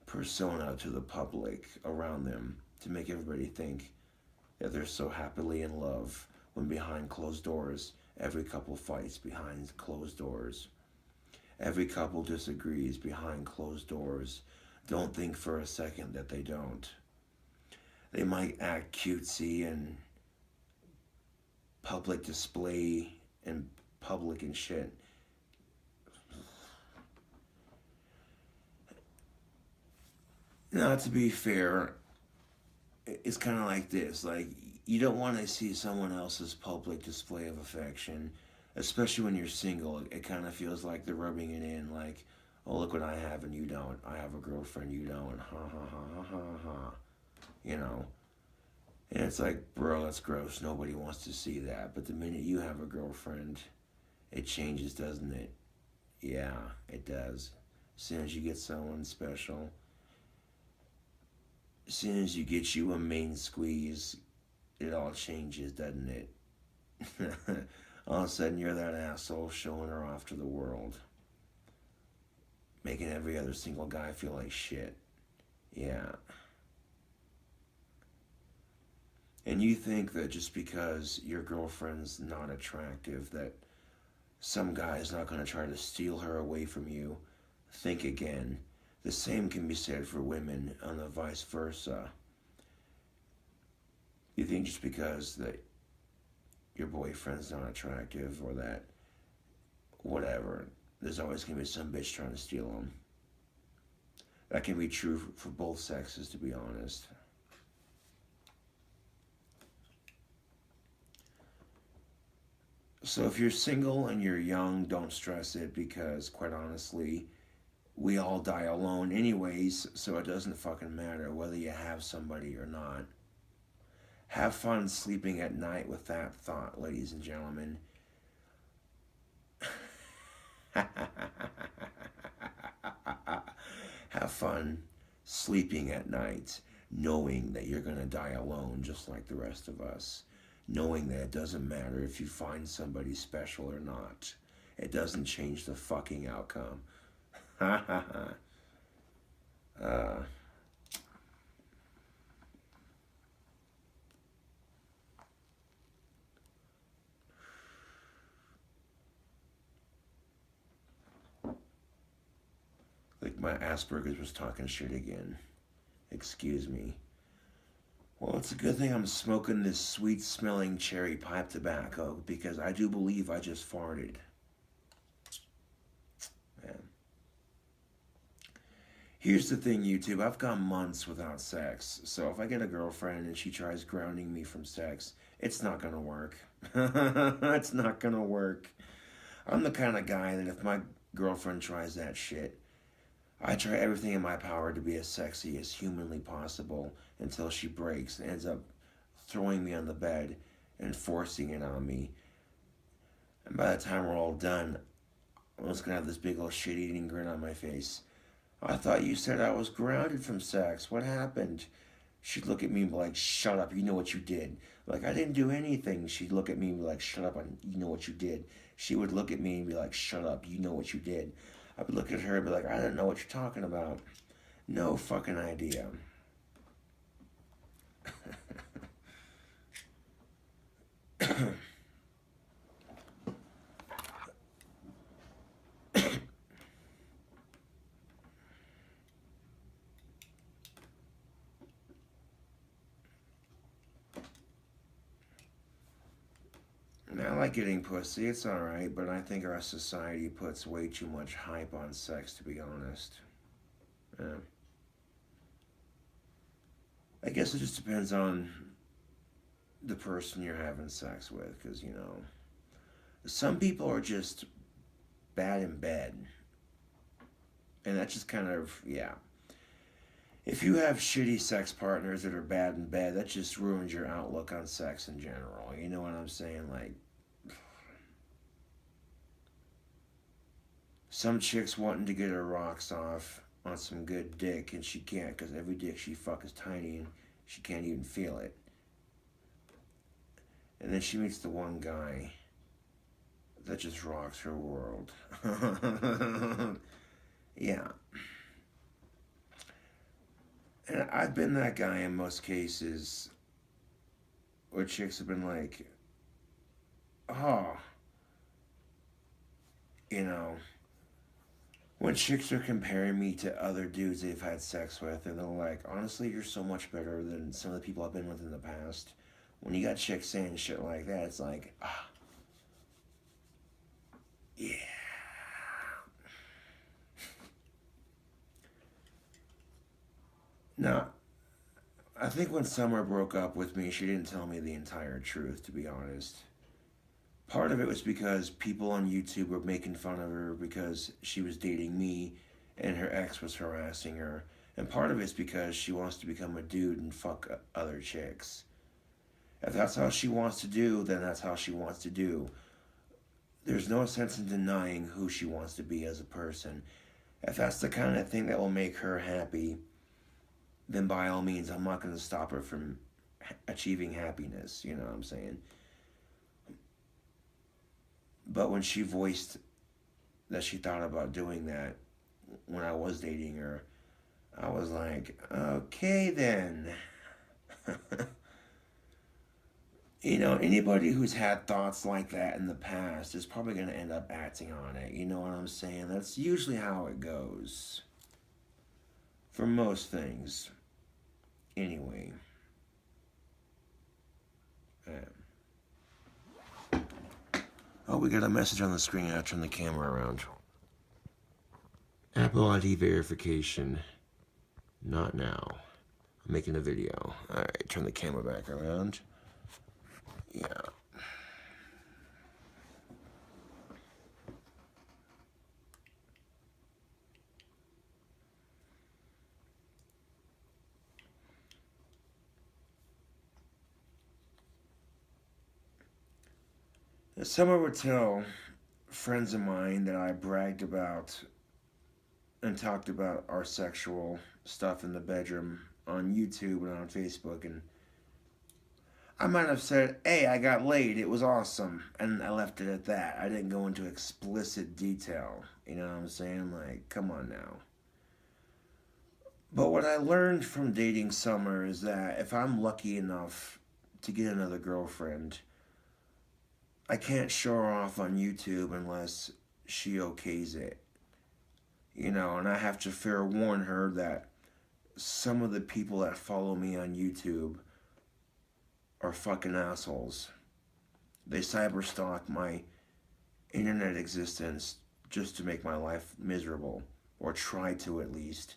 persona to the public around them to make everybody think that they're so happily in love. When behind closed doors, every couple fights behind closed doors. Every couple disagrees behind closed doors. Don't think for a second that they don't. They might act cutesy and public display and public and shit. Now, to be fair, it's kind of like this. Like, you don't want to see someone else's public display of affection, especially when you're single. It kind of feels like they're rubbing it in, like, oh, look what I have and you don't. I have a girlfriend, you don't. Ha, ha, ha, ha, ha, ha. You know? And it's like, bro, that's gross. Nobody wants to see that. But the minute you have a girlfriend, it changes, doesn't it? Yeah, it does. As soon as you get someone special, as soon as you get you a main squeeze, it all changes, doesn't it? All of a sudden, you're that asshole showing her off to the world. Making every other single guy feel like shit. Yeah. And you think that just because your girlfriend's not attractive, that some guy's not going to try to steal her away from you. Think again. The same can be said for women and the vice versa. You think just because that your boyfriend's not attractive or that whatever, there's always going to be some bitch trying to steal them. That can be true for both sexes, to be honest. So if you're single and you're young, don't stress it because, quite honestly, we all die alone anyways, so it doesn't fucking matter whether you have somebody or not. Have fun sleeping at night with that thought, ladies and gentlemen. Have fun sleeping at night, knowing that you're going to die alone just like the rest of us. Knowing that it doesn't matter if you find somebody special or not. It doesn't change the fucking outcome. Ha ha ha. Like my Asperger's was talking shit again. Excuse me. Well, it's a good thing I'm smoking this sweet-smelling cherry pipe tobacco because I do believe I just farted. Man. Here's the thing, YouTube. I've gone months without sex. So if I get a girlfriend and she tries grounding me from sex, it's not going to work. It's not going to work. I'm the kind of guy that if my girlfriend tries that shit, I try everything in my power to be as sexy as humanly possible until she breaks and ends up throwing me on the bed and forcing it on me. And by the time we're all done, I'm just going to have this big old shit-eating grin on my face. I thought you said I was grounded from sex. What happened? She'd look at me and be like, shut up, you know what you did. Like, I didn't do anything. She'd look at me and be like, shut up, you know what you did. She would look at me and be like, shut up, you know what you did. I would look at her and be like, I don't know what you're talking about. No fucking idea. I like getting pussy, it's alright, but I think our society puts way too much hype on sex, to be honest. Yeah. I guess it just depends on the person you're having sex with, because, you know, some people are just bad in bed. And that's just kind of, yeah. If you have shitty sex partners that are bad in bed, that just ruins your outlook on sex in general. You know what I'm saying? Like, some chick's wanting to get her rocks off on some good dick, and she can't because every dick she fuck is tiny and she can't even feel it. And then she meets the one guy that just rocks her world. Yeah. And I've been that guy in most cases where chicks have been like, oh, you know, when chicks are comparing me to other dudes they've had sex with, and they're like, honestly, you're so much better than some of the people I've been with in the past. When you got chicks saying shit like that, it's like, yeah. Now, I think when Summer broke up with me, she didn't tell me the entire truth, to be honest. Part of it was because people on YouTube were making fun of her because she was dating me and her ex was harassing her. And part of it's because she wants to become a dude and fuck other chicks. If that's how she wants to do, then that's how she wants to do. There's no sense in denying who she wants to be as a person. If that's the kind of thing that will make her happy, then by all means, I'm not going to stop her from achieving happiness. You know what I'm saying? But when she voiced that she thought about doing that when I was dating her, I was like, okay then. You know, anybody who's had thoughts like that in the past is probably going to end up acting on it. You know what I'm saying? That's usually how it goes. For most things. Anyway. Oh, we got a message on the screen. I'll turn the camera around. Apple ID verification. Not now. I'm making a video. Alright, turn the camera back around. Yeah. Summer would tell friends of mine that I bragged about and talked about our sexual stuff in the bedroom on YouTube and on Facebook, and I might have said, hey, I got laid, it was awesome, and I left it at that. I didn't go into explicit detail, you know what I'm saying? Like, come on now. But what I learned from dating Summer is that if I'm lucky enough to get another girlfriend, I can't show her off on YouTube unless she okays it. You know, and I have to fair warn her that some of the people that follow me on YouTube are fucking assholes. They cyberstalk my internet existence just to make my life miserable, or try to at least.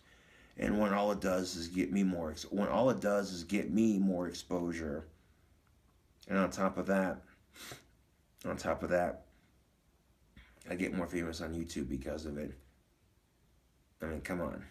And when all it does is get me more exposure. And on top of that, I get more famous on YouTube because of it. I mean, come on.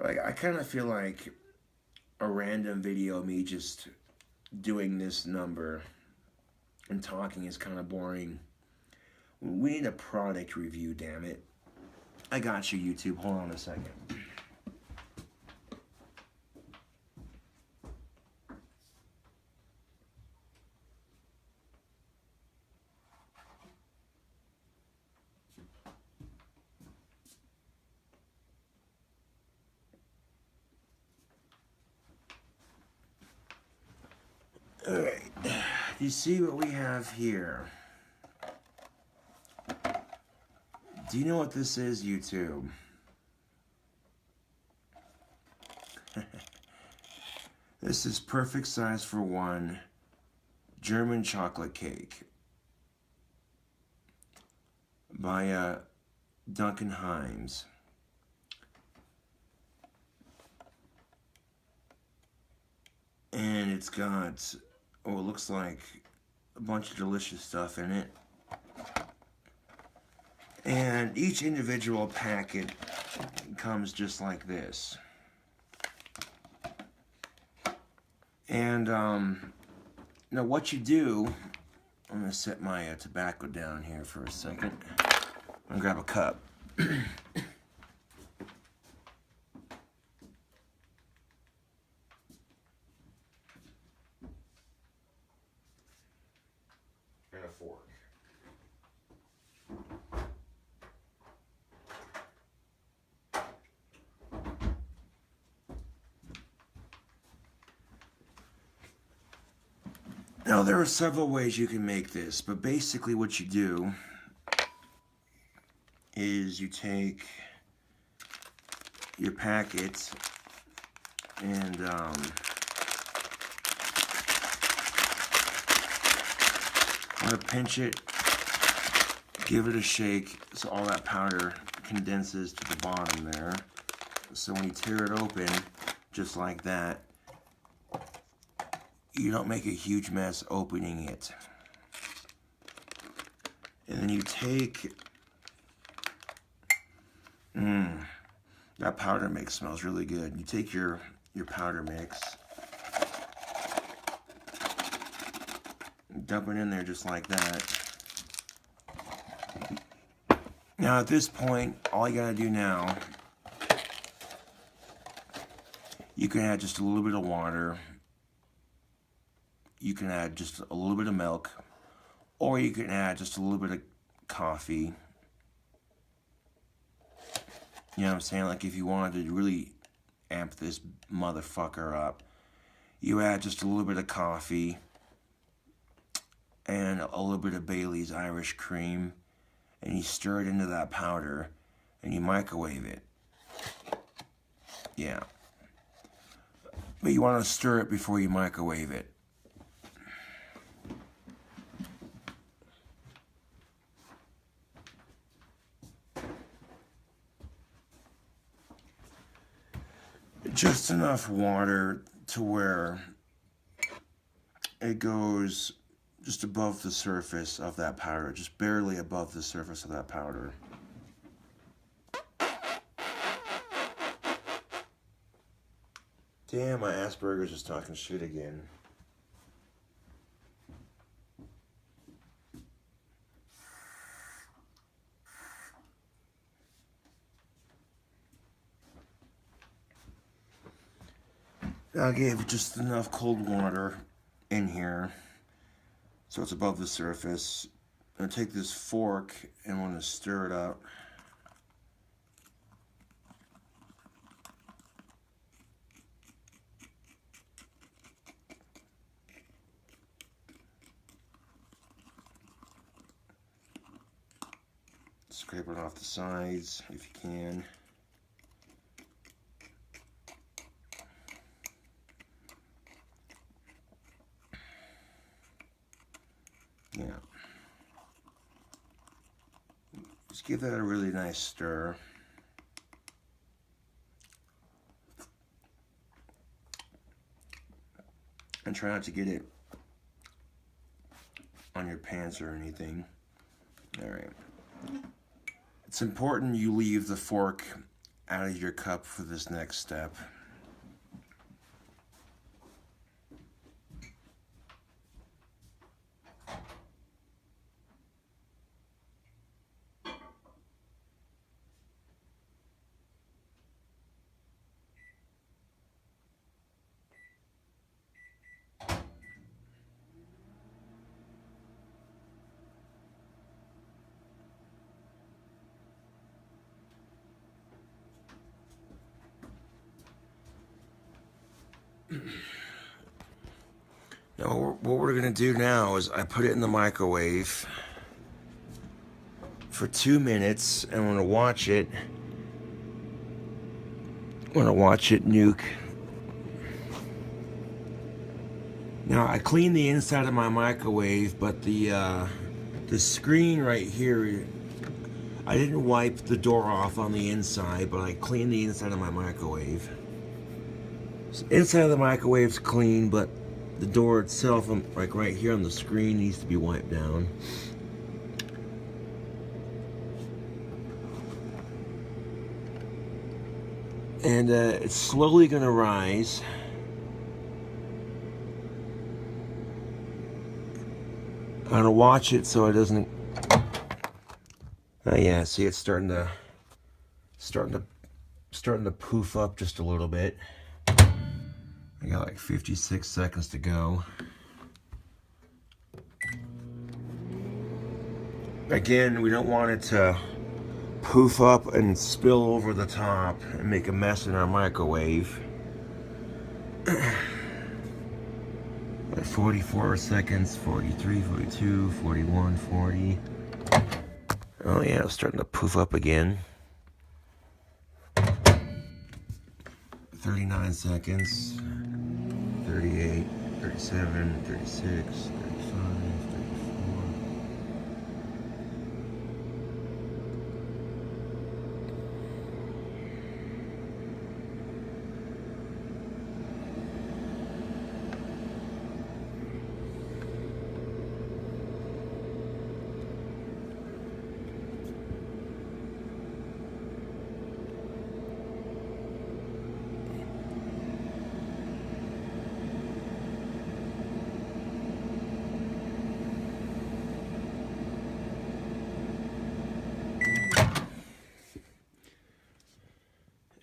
Like, I kind of feel like a random video of me just doing this number and talking is kind of boring. We need a product review, damn it. I got you, YouTube. Hold on a second. Alright, you see what we have here? Do you know what this is, YouTube? This is perfect size for one German chocolate cake by Duncan Hines. And it's got, oh, it looks like a bunch of delicious stuff in it. And each individual packet comes just like this. And now what you do, I'm going to set my tobacco down here for a second. I'm going to grab a cup. And a fork. Now, there are several ways you can make this, but basically what you do is you take your packet and want to pinch it, give it a shake so all that powder condenses to the bottom there. So when you tear it open, just like that, you don't make a huge mess opening it. And then you take, that powder mix smells really good. You take your powder mix, dump it in there just like that. Now at this point, all you gotta do now, you can add just a little bit of water. You can add just a little bit of milk, or you can add just a little bit of coffee. You know what I'm saying? Like if you wanted to really amp this motherfucker up, you add just a little bit of coffee and a little bit of Bailey's Irish cream, and you stir it into that powder, and you microwave it. Yeah. but you want to stir it before you microwave it. Just enough water to where it goes just above the surface of that powder, just barely above the surface of that powder. Damn, my Asperger's is talking shit again. I gave just enough cold water in here so it's above the surface. I'm gonna take this fork and want to stir it up. Scrape it off the sides if you can. Yeah. Just give that a really nice stir. And try not to get it on your pants or anything. All right. It's important you leave the fork out of your cup for this next step. Now, what we're gonna do now is I put it in the microwave for 2 minutes, and I'm gonna watch it. I'm gonna watch it nuke. Now, I cleaned the inside of my microwave, but the screen right here, I didn't wipe the door off on the inside, but I cleaned the inside of my microwave. So inside of the microwave's clean, but the door itself, like right here on the screen, needs to be wiped down. And it's slowly gonna rise. I'm gonna watch it so it doesn't. Oh yeah, see, it's starting to poof up just a little bit. I got like 56 seconds to go. Again, we don't want it to poof up and spill over the top and make a mess in our microwave. At 44 seconds, 43, 42, 41, 40. Oh yeah, it's starting to poof up again. 39 seconds. 38, 37, 36, 35, 34.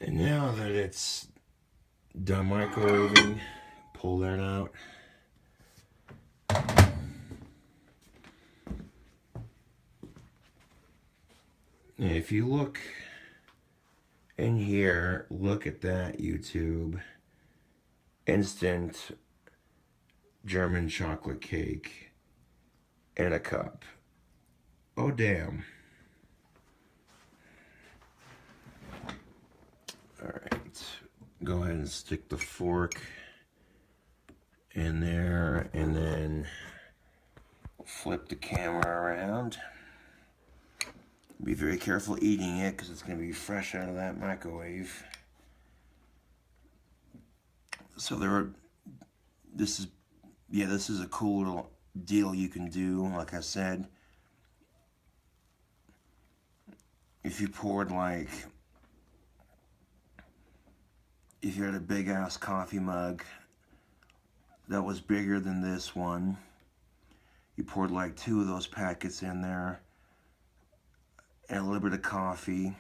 And now that it's done microwaving, pull that out. And if you look in here, look at that, YouTube. Instant German chocolate cake in a cup. Oh, damn. All right, go ahead and stick the fork in there, and then flip the camera around. Be very careful eating it because it's going to be fresh out of that microwave. So this is a cool little deal you can do. Like I said, if you poured if you had a big ass coffee mug that was bigger than this one, you poured like 2 of those packets in there, and a little bit of coffee,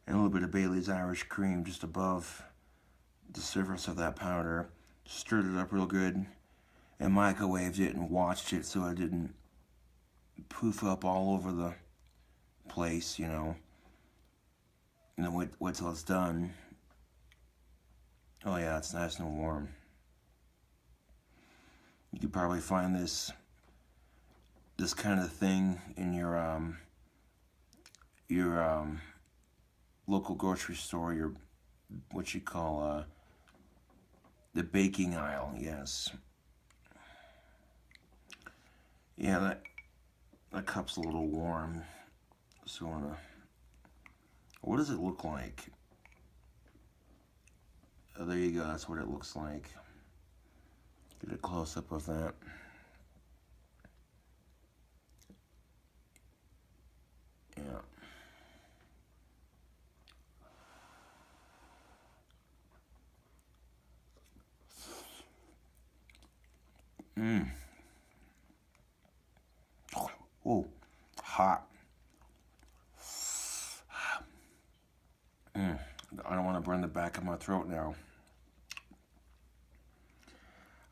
and a little bit of Bailey's Irish cream just above the surface of that powder. Stirred it up real good, and microwaved it and watched it so it didn't poof up all over the place, you know. And then wait till it's done. Oh yeah, it's nice and warm. You could probably find this kind of thing in your local grocery store, your what you call the baking aisle. Yes. Yeah, that cup's a little warm. So what does it look like? Oh, there you go. That's what it looks like. Get a close up of that. Yeah. Oh, hot. I don't want to burn the back of my throat now.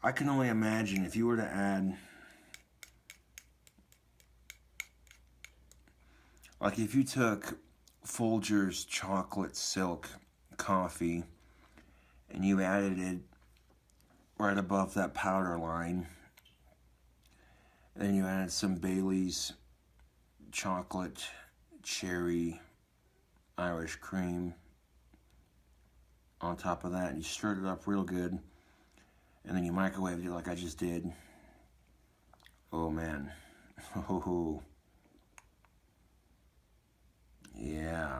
I can only imagine if you were to add, like if you took Folgers chocolate silk coffee and you added it right above that powder line, and then you added some Bailey's chocolate cherry Irish cream on top of that, and you stirred it up real good, and then you microwaved it like I just did. Oh man. Oh yeah.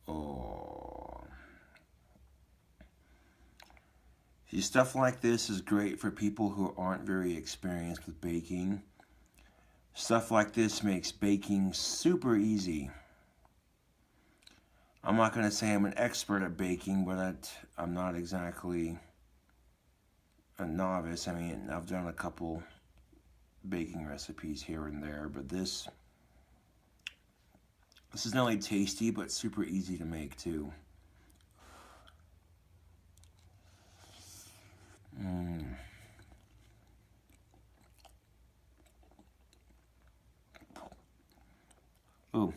Oh. See, stuff like this is great for people who aren't very experienced with baking. Stuff like this makes baking super easy. I'm not going to say I'm an expert at baking, but I'm not exactly a novice. I mean, I've done a couple baking recipes here and there, but this is not only tasty, but super easy to make too. Ooh.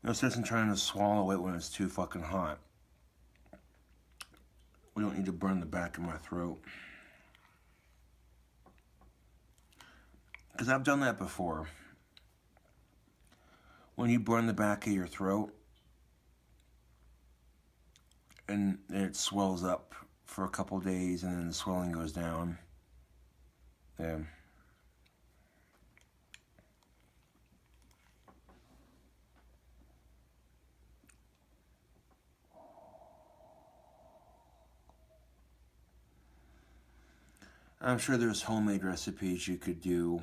No sense in trying to swallow it when it's too fucking hot. We don't need to burn the back of my throat. Because I've done that before. When you burn the back of your throat and it swells up for a couple days and then the swelling goes down. Yeah. I'm sure there's homemade recipes you could do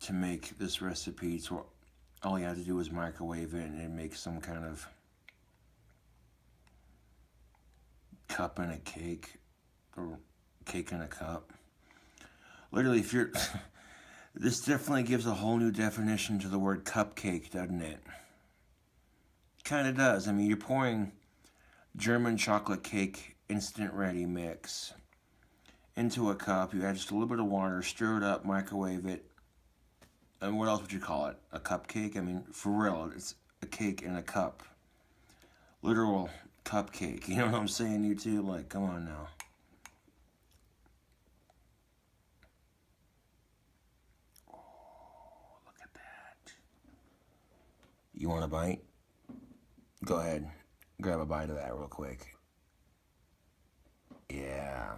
to make this recipe. So all you have to do is microwave it and make some kind of cup and a cake, or cake and a cup. Literally, if you're... This definitely gives a whole new definition to the word cupcake, doesn't it? Kind of does. I mean, you're pouring German chocolate cake instant ready mix into a cup. You add just a little bit of water, stir it up, microwave it. And what else would you call it? A cupcake? I mean, for real, it's a cake in a cup. Literal cupcake. You know what I'm saying, you two? Like, come on now. Oh, look at that. You want a bite? Go ahead. grab a bite of that real quick. Yeah.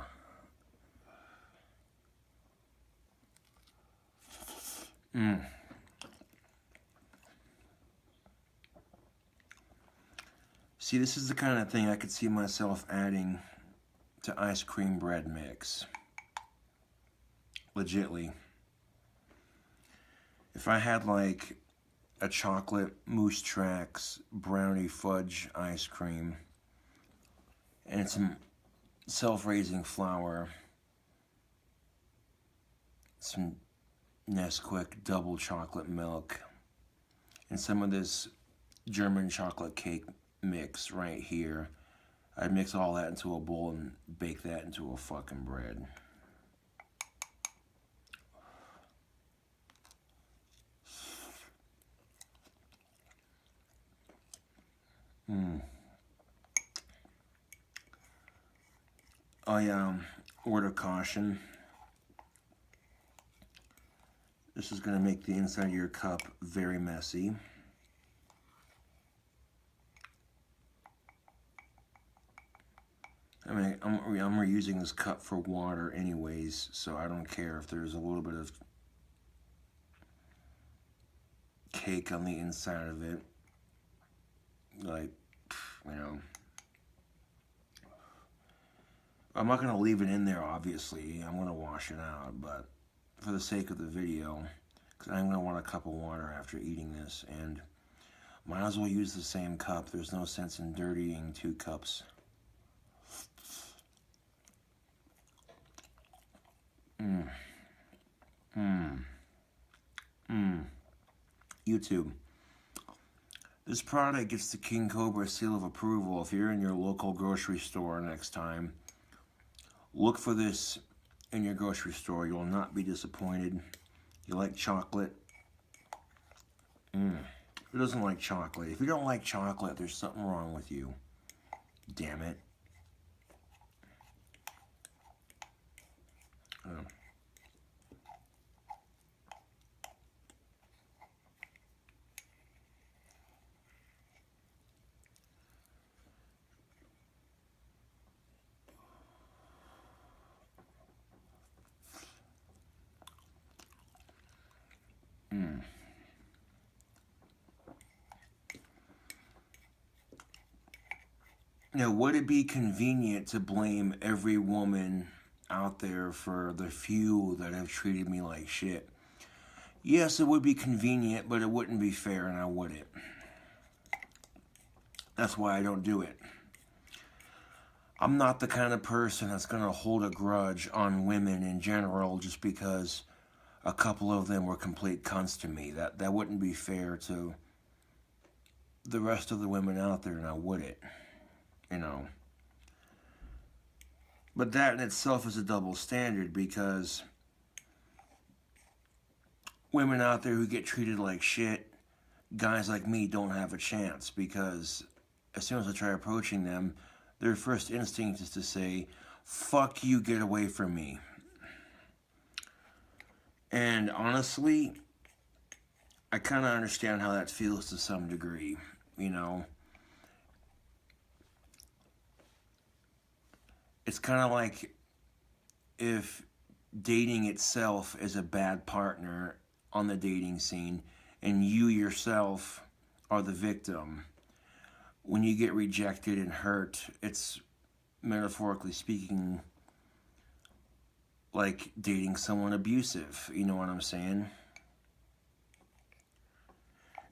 See, this is the kind of thing I could see myself adding to ice cream bread mix. Legitly. If I had like a chocolate Moose Tracks brownie fudge ice cream and some self-raising flour, some Nesquik double chocolate milk, and some of this German chocolate cake mix right here, I'd mix all that into a bowl and bake that into a fucking bread. Oh yeah, word of caution. This is going to make the inside of your cup very messy. I mean, I'm reusing this cup for water anyways, so I don't care if there's a little bit of cake on the inside of it. Like, you know. I'm not going to leave it in there, obviously. I'm going to wash it out, but for the sake of the video, because I'm going to want a cup of water after eating this, and might as well use the same cup. There's no sense in dirtying two cups. YouTube. This product gets the King Cobra seal of approval. If you're in your local grocery store next time, look for this in your grocery store. You will not be disappointed. You like chocolate? Who doesn't like chocolate? If you don't like chocolate, there's something wrong with you. Damn it. Now, would it be convenient to blame every woman out there for the few that have treated me like shit? Yes, it would be convenient, but it wouldn't be fair, and I wouldn't. That's why I don't do it. I'm not the kind of person that's going to hold a grudge on women in general just because a couple of them were complete cunts to me. That wouldn't be fair to the rest of the women out there, and I wouldn't. You know. But that in itself is a double standard, because women out there who get treated like shit, guys like me don't have a chance, because as soon as I try approaching them, their first instinct is to say, fuck you, get away from me. And honestly, I kind of understand how that feels to some degree, you know. It's kind of like if dating itself is a bad partner on the dating scene and you yourself are the victim. When you get rejected and hurt, it's, metaphorically speaking, like dating someone abusive. You know what I'm saying?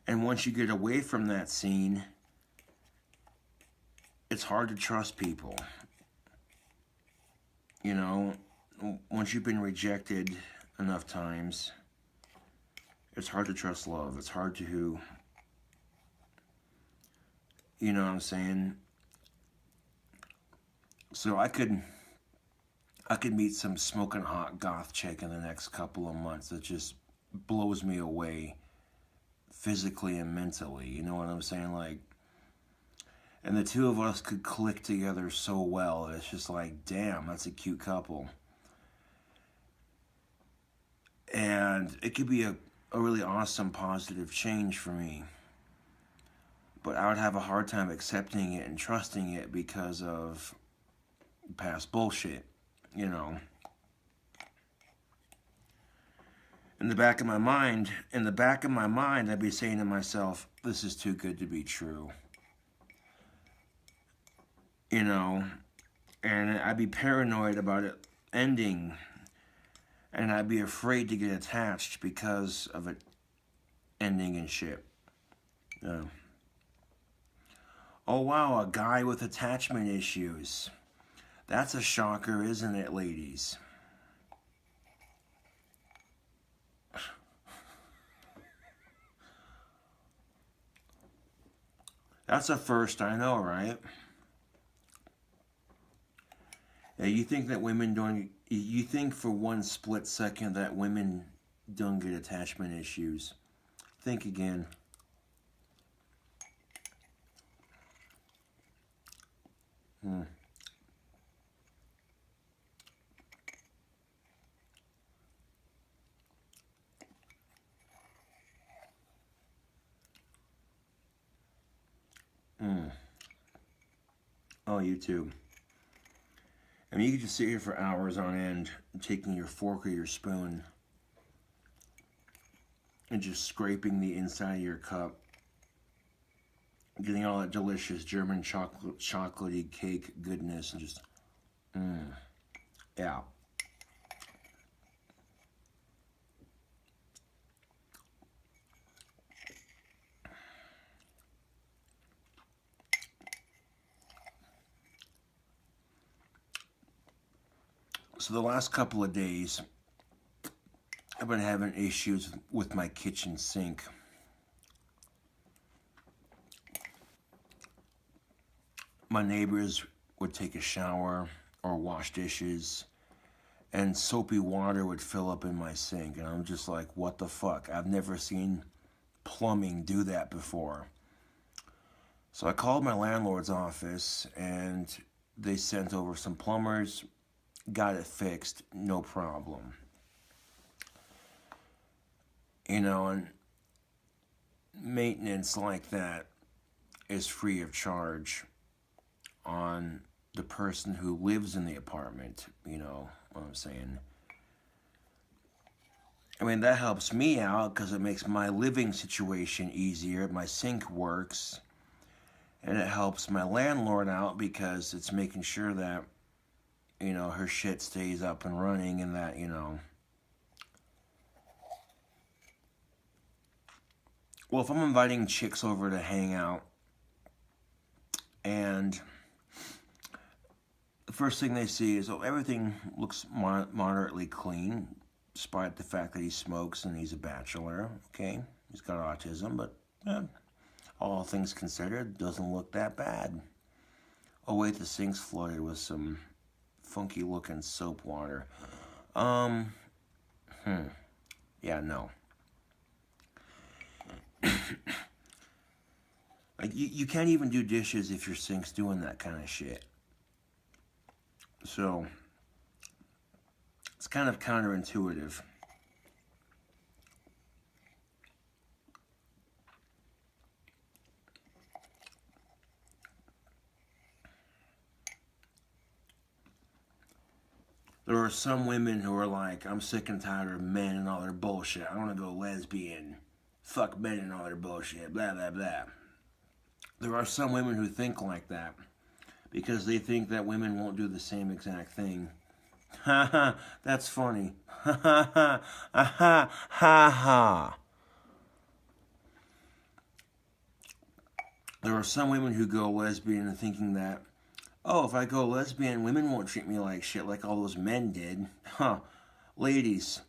And once you get away from that scene, it's hard to trust people. You know, once you've been rejected enough times, it's hard to trust love. It's hard to, you know what I'm saying? So I could meet some smoking hot goth chick in the next couple of months that just blows me away physically and mentally. You know what I'm saying? Like, and the two of us could click together so well. It's just like, damn, that's a cute couple. And it could be a really awesome, positive change for me. but I would have a hard time accepting it and trusting it because of past bullshit, you know. In the back of my mind, I'd be saying to myself, this is too good to be true. You know, and I'd be paranoid about it ending, and I'd be afraid to get attached because of it ending and shit. Oh wow, a guy with attachment issues. That's a shocker, isn't it, ladies? That's a first, I know, right? Yeah, you think that women don't... You think for one split second that women don't get attachment issues. Think again. Oh, you too. I mean, you could just sit here for hours on end, taking your fork or your spoon and just scraping the inside of your cup, getting all that delicious German chocolatey cake goodness, and just, yeah. So the last couple of days, I've been having issues with my kitchen sink. My neighbors would take a shower or wash dishes, and soapy water would fill up in my sink. And I'm just like, what the fuck? I've never seen plumbing do that before. So I called my landlord's office, and they sent over some plumbers, got it fixed, no problem. You know, and maintenance like that is free of charge on the person who lives in the apartment, you know what I'm saying. I mean, that helps me out because it makes my living situation easier. My sink works, and it helps my landlord out because it's making sure that, you know, her shit stays up and running, and that, you know. Well, if I'm inviting chicks over to hang out, and the first thing they see is, oh, everything looks moderately clean, despite the fact that he smokes and he's a bachelor, okay? He's got autism, but all things considered, doesn't look that bad. Oh wait, the sink's flooded with some funky looking soap water. Yeah, no. Like, you can't even do dishes if your sink's doing that kind of shit. So, it's kind of counterintuitive. There are some women who are like, I'm sick and tired of men and all their bullshit. I want to go lesbian. Fuck men and all their bullshit. Blah, blah, blah. There are some women who think like that because they think that women won't do the same exact thing. Ha ha, that's funny. Ha ha ha, ha ha ha. There are some women who go lesbian and thinking that, oh, if I go lesbian, women won't treat me like shit like all those men did. Huh. Ladies,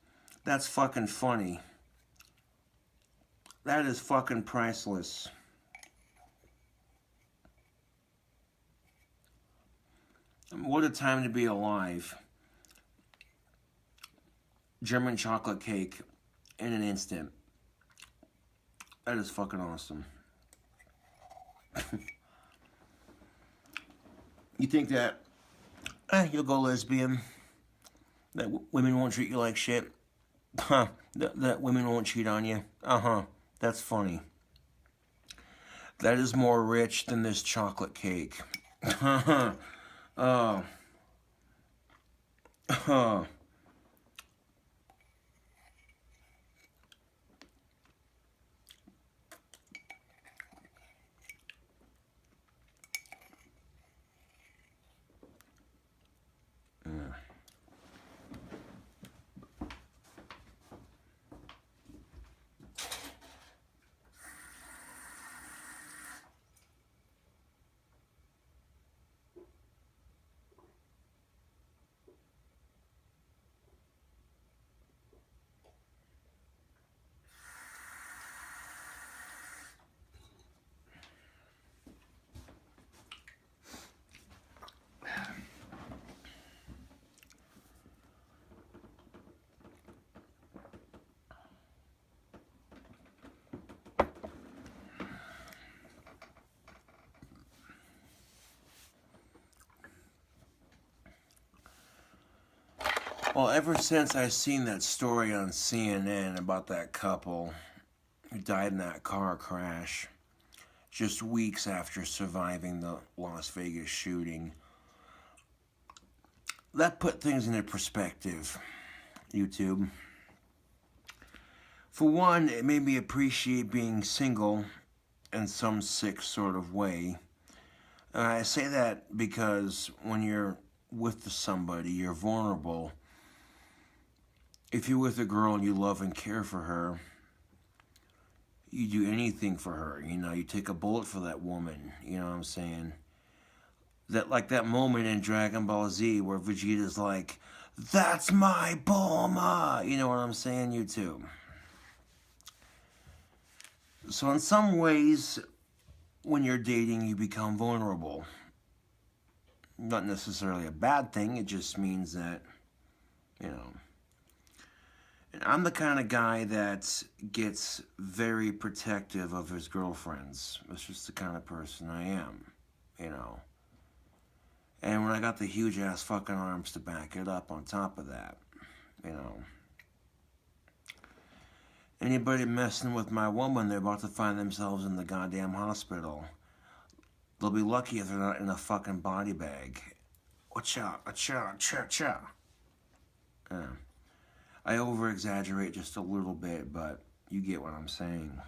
that's fucking funny. That is fucking priceless. What a time to be alive. German chocolate cake in an instant. That is fucking awesome. You think that you'll go lesbian, that women won't treat you like shit, that women won't cheat on you, that's funny. That is more rich than this chocolate cake. Oh. Oh. Well, ever since I seen that story on CNN about that couple who died in that car crash, just weeks after surviving the Las Vegas shooting, that put things into perspective, YouTube. For one, it made me appreciate being single in some sick sort of way. I say that because when you're with somebody, you're vulnerable. If you're with a girl and you love and care for her, you do anything for her. You know, you take a bullet for that woman. You know what I'm saying? That, like that moment in Dragon Ball Z where Vegeta's like, "That's my Bulma." You know what I'm saying, YouTube? So in some ways, when you're dating, you become vulnerable. Not necessarily a bad thing. It just means that, you know. And I'm the kind of guy that gets very protective of his girlfriends. That's just the kind of person I am, you know. And when I got the huge ass fucking arms to back it up on top of that, you know. Anybody messing with my woman, they're about to find themselves in the goddamn hospital. They'll be lucky if they're not in a fucking body bag. Wacha, acha, cha, cha. I over-exaggerate just a little bit, but you get what I'm saying.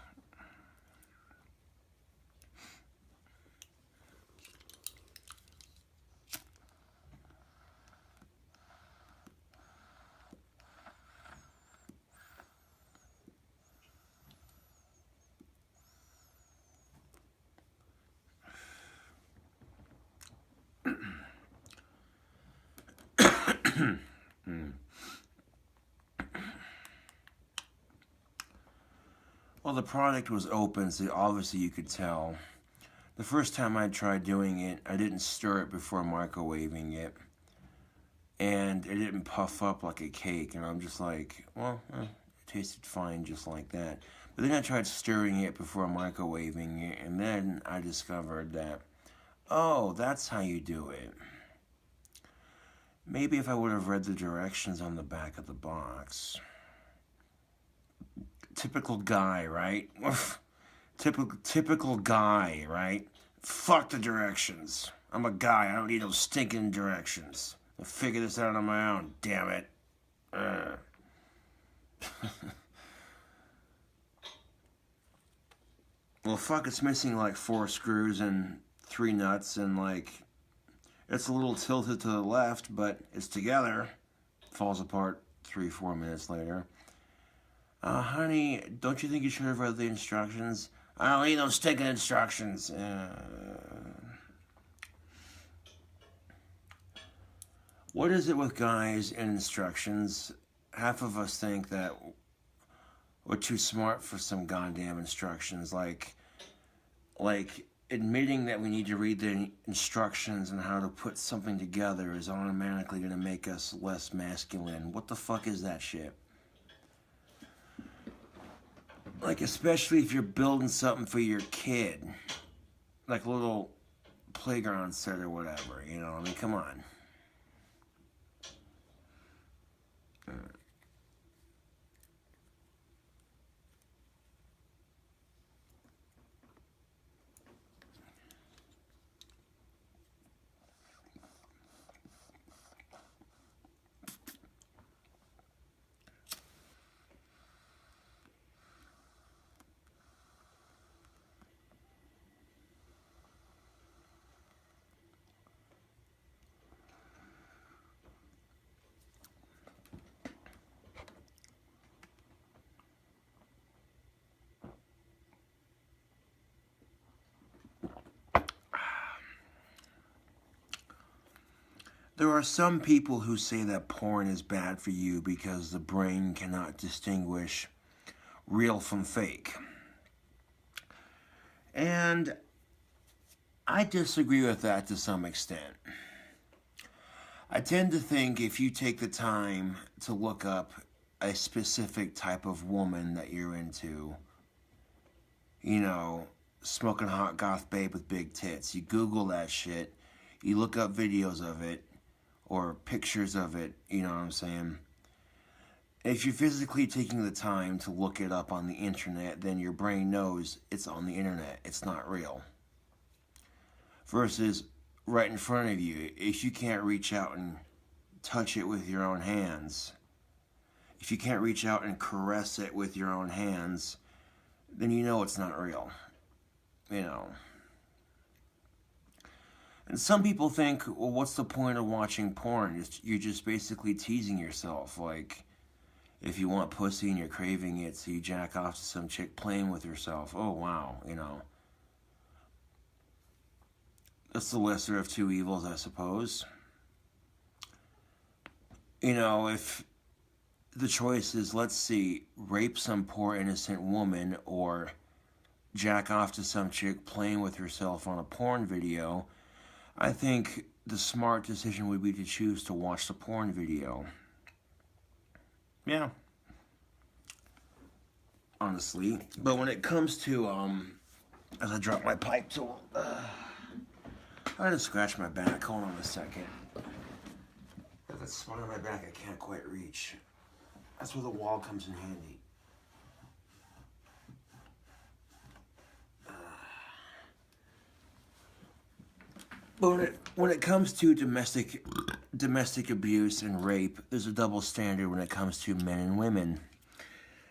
Well, the product was open, so obviously you could tell. The first time I tried doing it, I didn't stir it before microwaving it. And it didn't puff up like a cake. And I'm just like, well, it tasted fine just like that. But then I tried stirring it before microwaving it. And then I discovered that, oh, that's how you do it. Maybe if I would have read the directions on the back of the box. Typical guy, right? Typical guy, right? Fuck the directions. I'm a guy. I don't need those stinking directions. I'll figure this out on my own. Damn it. Well, fuck, it's missing like 4 screws and 3 nuts, and like it's a little tilted to the left, but it's together. Falls apart 3-4 minutes later. Honey, don't you think you should have read the instructions? I don't need those stinking instructions. What is it with guys and instructions? Half of us think that we're too smart for some goddamn instructions. Like admitting that we need to read the instructions on how to put something together is automatically going to make us less masculine. What the fuck is that shit? Like, especially if you're building something for your kid. Like a little playground set or whatever, you know? I mean, come on. There are some people who say that porn is bad for you because the brain cannot distinguish real from fake. And I disagree with that to some extent. I tend to think if you take the time to look up a specific type of woman that you're into, you know, smoking hot goth babe with big tits, you Google that shit, you look up videos of it, or pictures of it, you know what I'm saying? If you're physically taking the time to look it up on the internet, then your brain knows it's on the internet, it's not real. Versus right in front of you, if you can't reach out and touch it with your own hands, if you can't reach out and caress it with your own hands, then you know it's not real, you know. And some people think, well, what's the point of watching porn? You're just basically teasing yourself. Like, if you want pussy and you're craving it, so you jack off to some chick playing with herself. Oh, wow, you know. That's the lesser of two evils, I suppose. You know, if the choice is, let's see, rape some poor innocent woman or jack off to some chick playing with herself on a porn video, I think the smart decision would be to choose to watch the porn video. Yeah. Honestly. But when it comes to, as I drop my pipe tool, I had to scratch my back. Hold on a second. Got that spot on my back I can't quite reach. That's where the wall comes in handy. But when it comes to domestic abuse and rape, there's a double standard when it comes to men and women.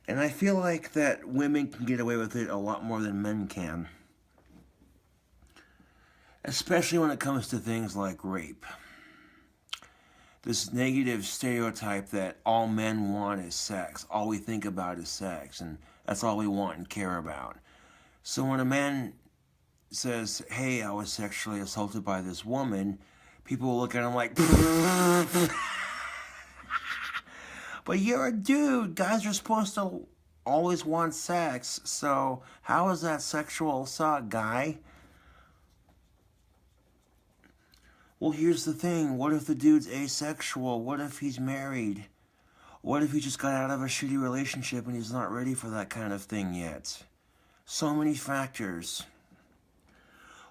And I feel like that women can get away with it a lot more than men can. Especially when it comes to things like rape. This negative stereotype that all men want is sex. All we think about is sex. And that's all we want and care about. So when a man says, hey, I was sexually assaulted by this woman, people will look at him like, but you're a dude. Guys are supposed to always want sex. So how is that sexual assault, guy? Well, here's the thing. What if the dude's asexual? What if he's married? What if he just got out of a shitty relationship and he's not ready for that kind of thing yet? So many factors.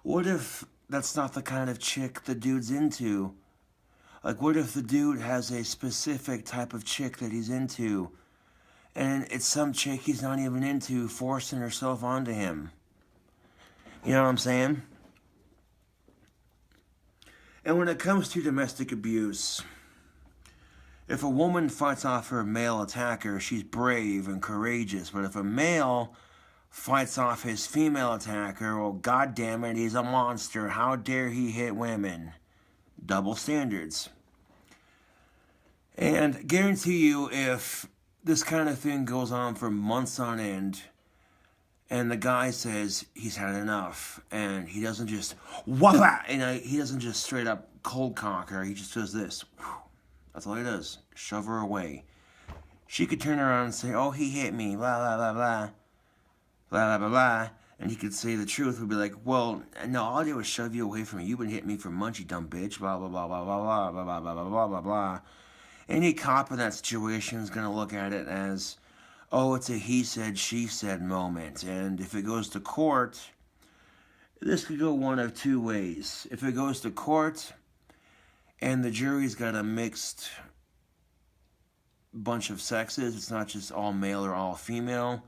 What if that's not the kind of chick the dude's into? Like, what if the dude has a specific type of chick that he's into, and it's some chick he's not even into forcing herself onto him? You know what I'm saying? And when it comes to domestic abuse, if a woman fights off her male attacker, she's brave and courageous. But if a male fights off his female attacker, well, goddamn it, he's a monster. How dare he hit women? Double standards. And guarantee you, if this kind of thing goes on for months on end, and the guy says he's had enough, and he doesn't just whop, and he doesn't just straight up cold cock her, he just does this. That's all he does. Shove her away. She could turn around and say, oh, he hit me, blah, blah, blah, blah, blah, blah, blah, blah. And he could say the truth, would be like, well, no, all I did was shove you away from me. You've been hitting me for months, you dumb bitch, blah, blah, blah, blah, blah, blah, blah, blah, blah, blah, blah, blah, blah. Any cop in that situation is going to look at it as, oh, it's a he said, she said moment. And if it goes to court, this could go one of two ways. If it goes to court and the jury's got a mixed bunch of sexes, it's not just all male or all female,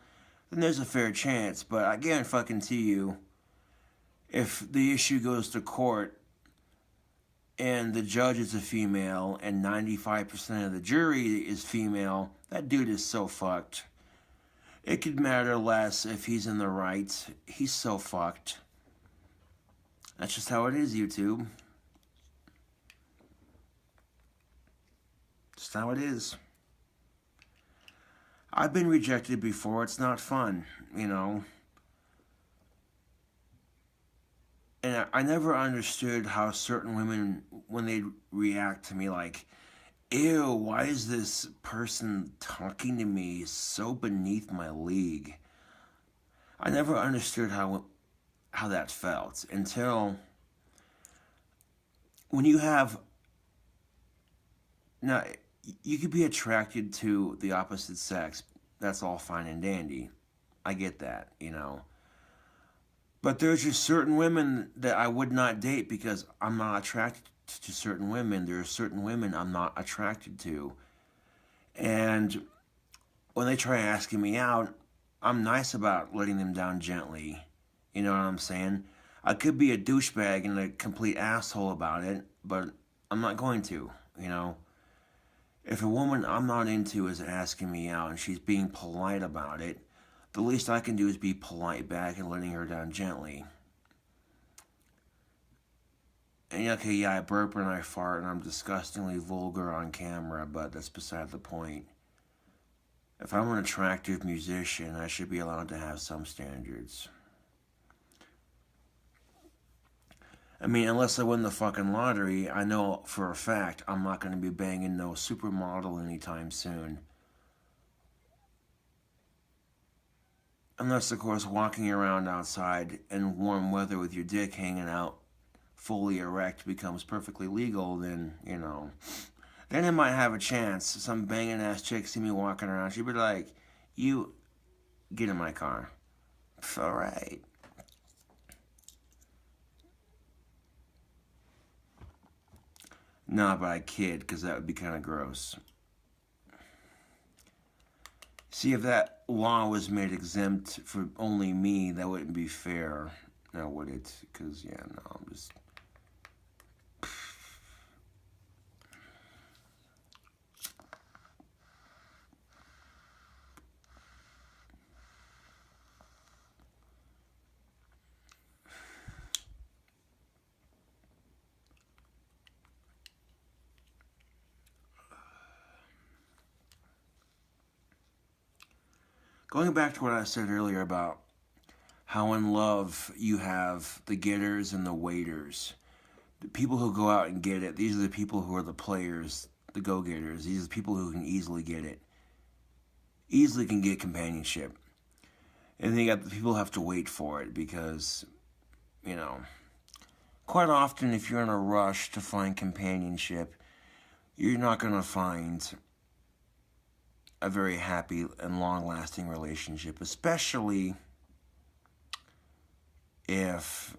then there's a fair chance. But I guarantee you, if the issue goes to court and the judge is a female and 95% of the jury is female, that dude is so fucked. It could matter less if he's in the right. He's so fucked. That's just how it is, YouTube. Just how it is. I've been rejected before. It's not fun, you know. And I never understood how certain women, when they react to me like, ew, why is this person talking to me so beneath my league? I never understood how that felt until when you have, now, you could be attracted to the opposite sex. That's all fine and dandy. I get that, you know. But there's just certain women that I would not date because I'm not attracted to certain women. There are certain women I'm not attracted to. And when they try asking me out, I'm nice about letting them down gently. You know what I'm saying? I could be a douchebag and a complete asshole about it, but I'm not going to, you know. If a woman I'm not into is asking me out and she's being polite about it, the least I can do is be polite back and letting her down gently. And okay, yeah, I burp and I fart and I'm disgustingly vulgar on camera, but that's beside the point. If I'm an attractive musician, I should be allowed to have some standards. I mean, unless I win the fucking lottery, I know for a fact I'm not going to be banging no supermodel anytime soon. Unless, of course, walking around outside in warm weather with your dick hanging out fully erect becomes perfectly legal, then, you know, then it might have a chance. Some banging ass chick see me walking around, she'd be like, you, get in my car. Alright. No, but I kid, because that would be kind of gross. See, if that law was made exempt for only me, that wouldn't be fair. Now, would it? Because, yeah, no, I'm just... Going back to what I said earlier about how in love you have the getters and the waiters. The people who go out and get it, these are the people who are the players, the go-getters. These are the people who can easily get it. Easily can get companionship. And then you got the people who have to wait for it because, you know, quite often if you're in a rush to find companionship, you're not going to find a very happy and long-lasting relationship, especially if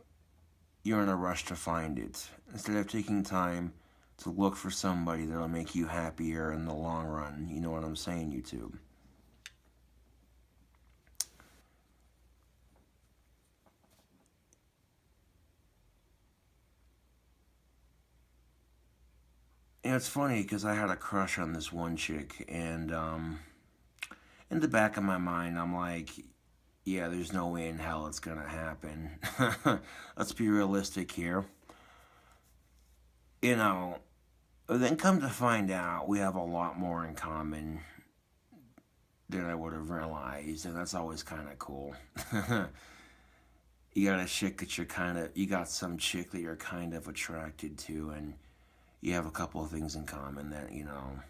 you're in a rush to find it. Instead of taking time to look for somebody that'll make you happier in the long run. You know what I'm saying, YouTube? And it's funny because I had a crush on this one chick, and in the back of my mind, I'm like, yeah, there's no way in hell it's gonna happen. Let's be realistic here. You know, then come to find out, we have a lot more in common than I would have realized, and that's always kind of cool. You got a chick that you got some chick that you're kind of attracted to, and you have a couple of things in common that, you know,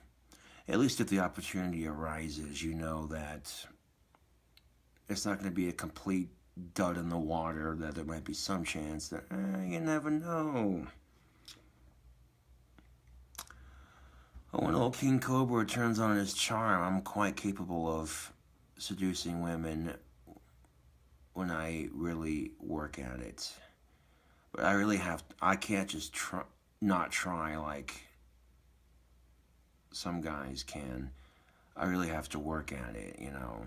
at least if the opportunity arises, you know that it's not going to be a complete dud in the water, that there might be some chance that, you never know. When old King Cobra turns on his charm, I'm quite capable of seducing women when I really work at it. But I can't just not try like some guys can. I really have to work at it, you know.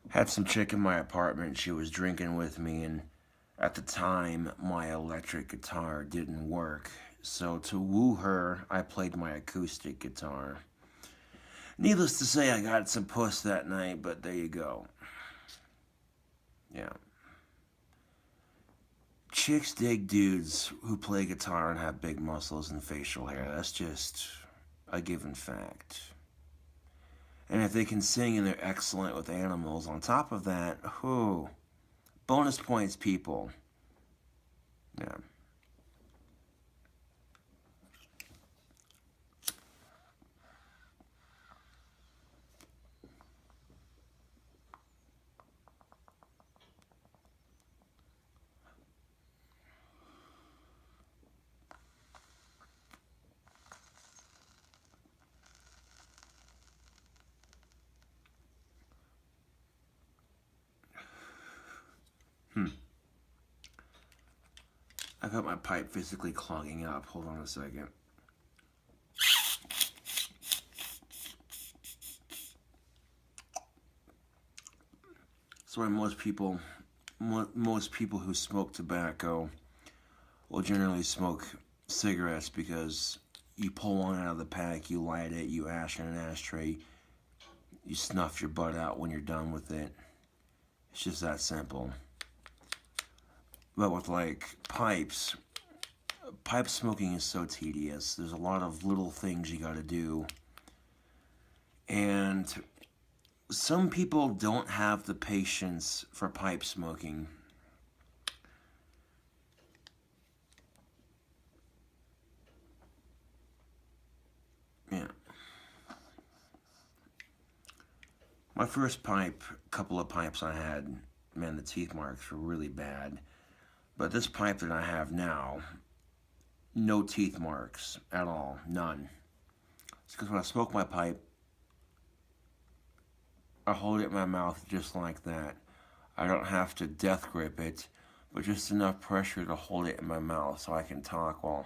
Had some chick in my apartment, she was drinking with me, and at the time, my electric guitar didn't work. So to woo her, I played my acoustic guitar. Needless to say, I got some puss that night, but there you go. Yeah. Chicks dig dudes who play guitar and have big muscles and facial hair. That's just a given fact. And if they can sing and they're excellent with animals, on top of that, Bonus points, people. Yeah. I got my pipe physically clogging up. Hold on a second. That's why most people who smoke tobacco will generally smoke cigarettes, because you pull one out of the pack, you light it, you ash in an ashtray, you snuff your butt out when you're done with it. It's just that simple. But with like pipe smoking is so tedious. There's a lot of little things you gotta do. And some people don't have the patience for pipe smoking. Yeah. My first couple of pipes I had, man, the teeth marks were really bad. But this pipe that I have now, no teeth marks at all, none. It's because when I smoke my pipe, I hold it in my mouth just like that. I don't have to death grip it, but just enough pressure to hold it in my mouth so I can talk while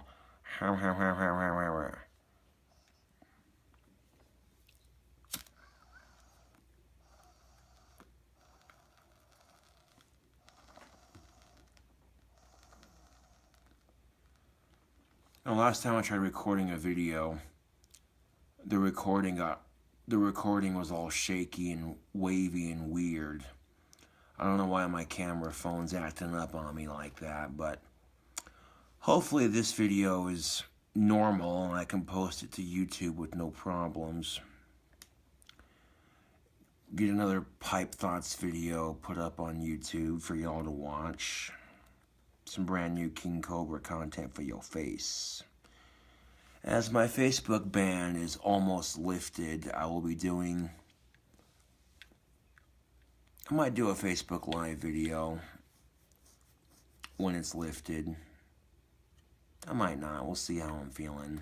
The last time I tried recording a video, the recording was all shaky and wavy and weird. I don't know why my camera phone's acting up on me like that, but hopefully this video is normal and I can post it to YouTube with no problems. Get another Pipe Thoughts video put up on YouTube for y'all to watch. Some brand new King Cobra content for your face. As my Facebook ban is almost lifted, I might do a Facebook Live video when it's lifted. I might not. We'll see how I'm feeling.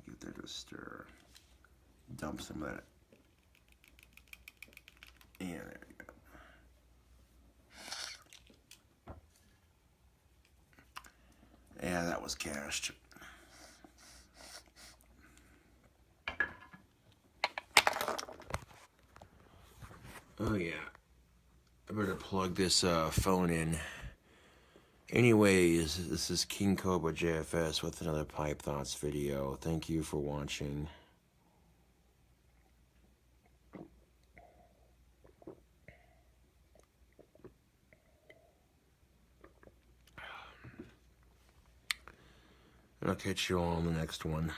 Give that a stir. Dump some of that. Yeah, there we go. Yeah, that was cached. Oh yeah, I better plug this phone in. Anyways, this is KINGCOBRAJFS with another Pipe Thoughts video. Thank you for watching. I'll catch you all on the next one.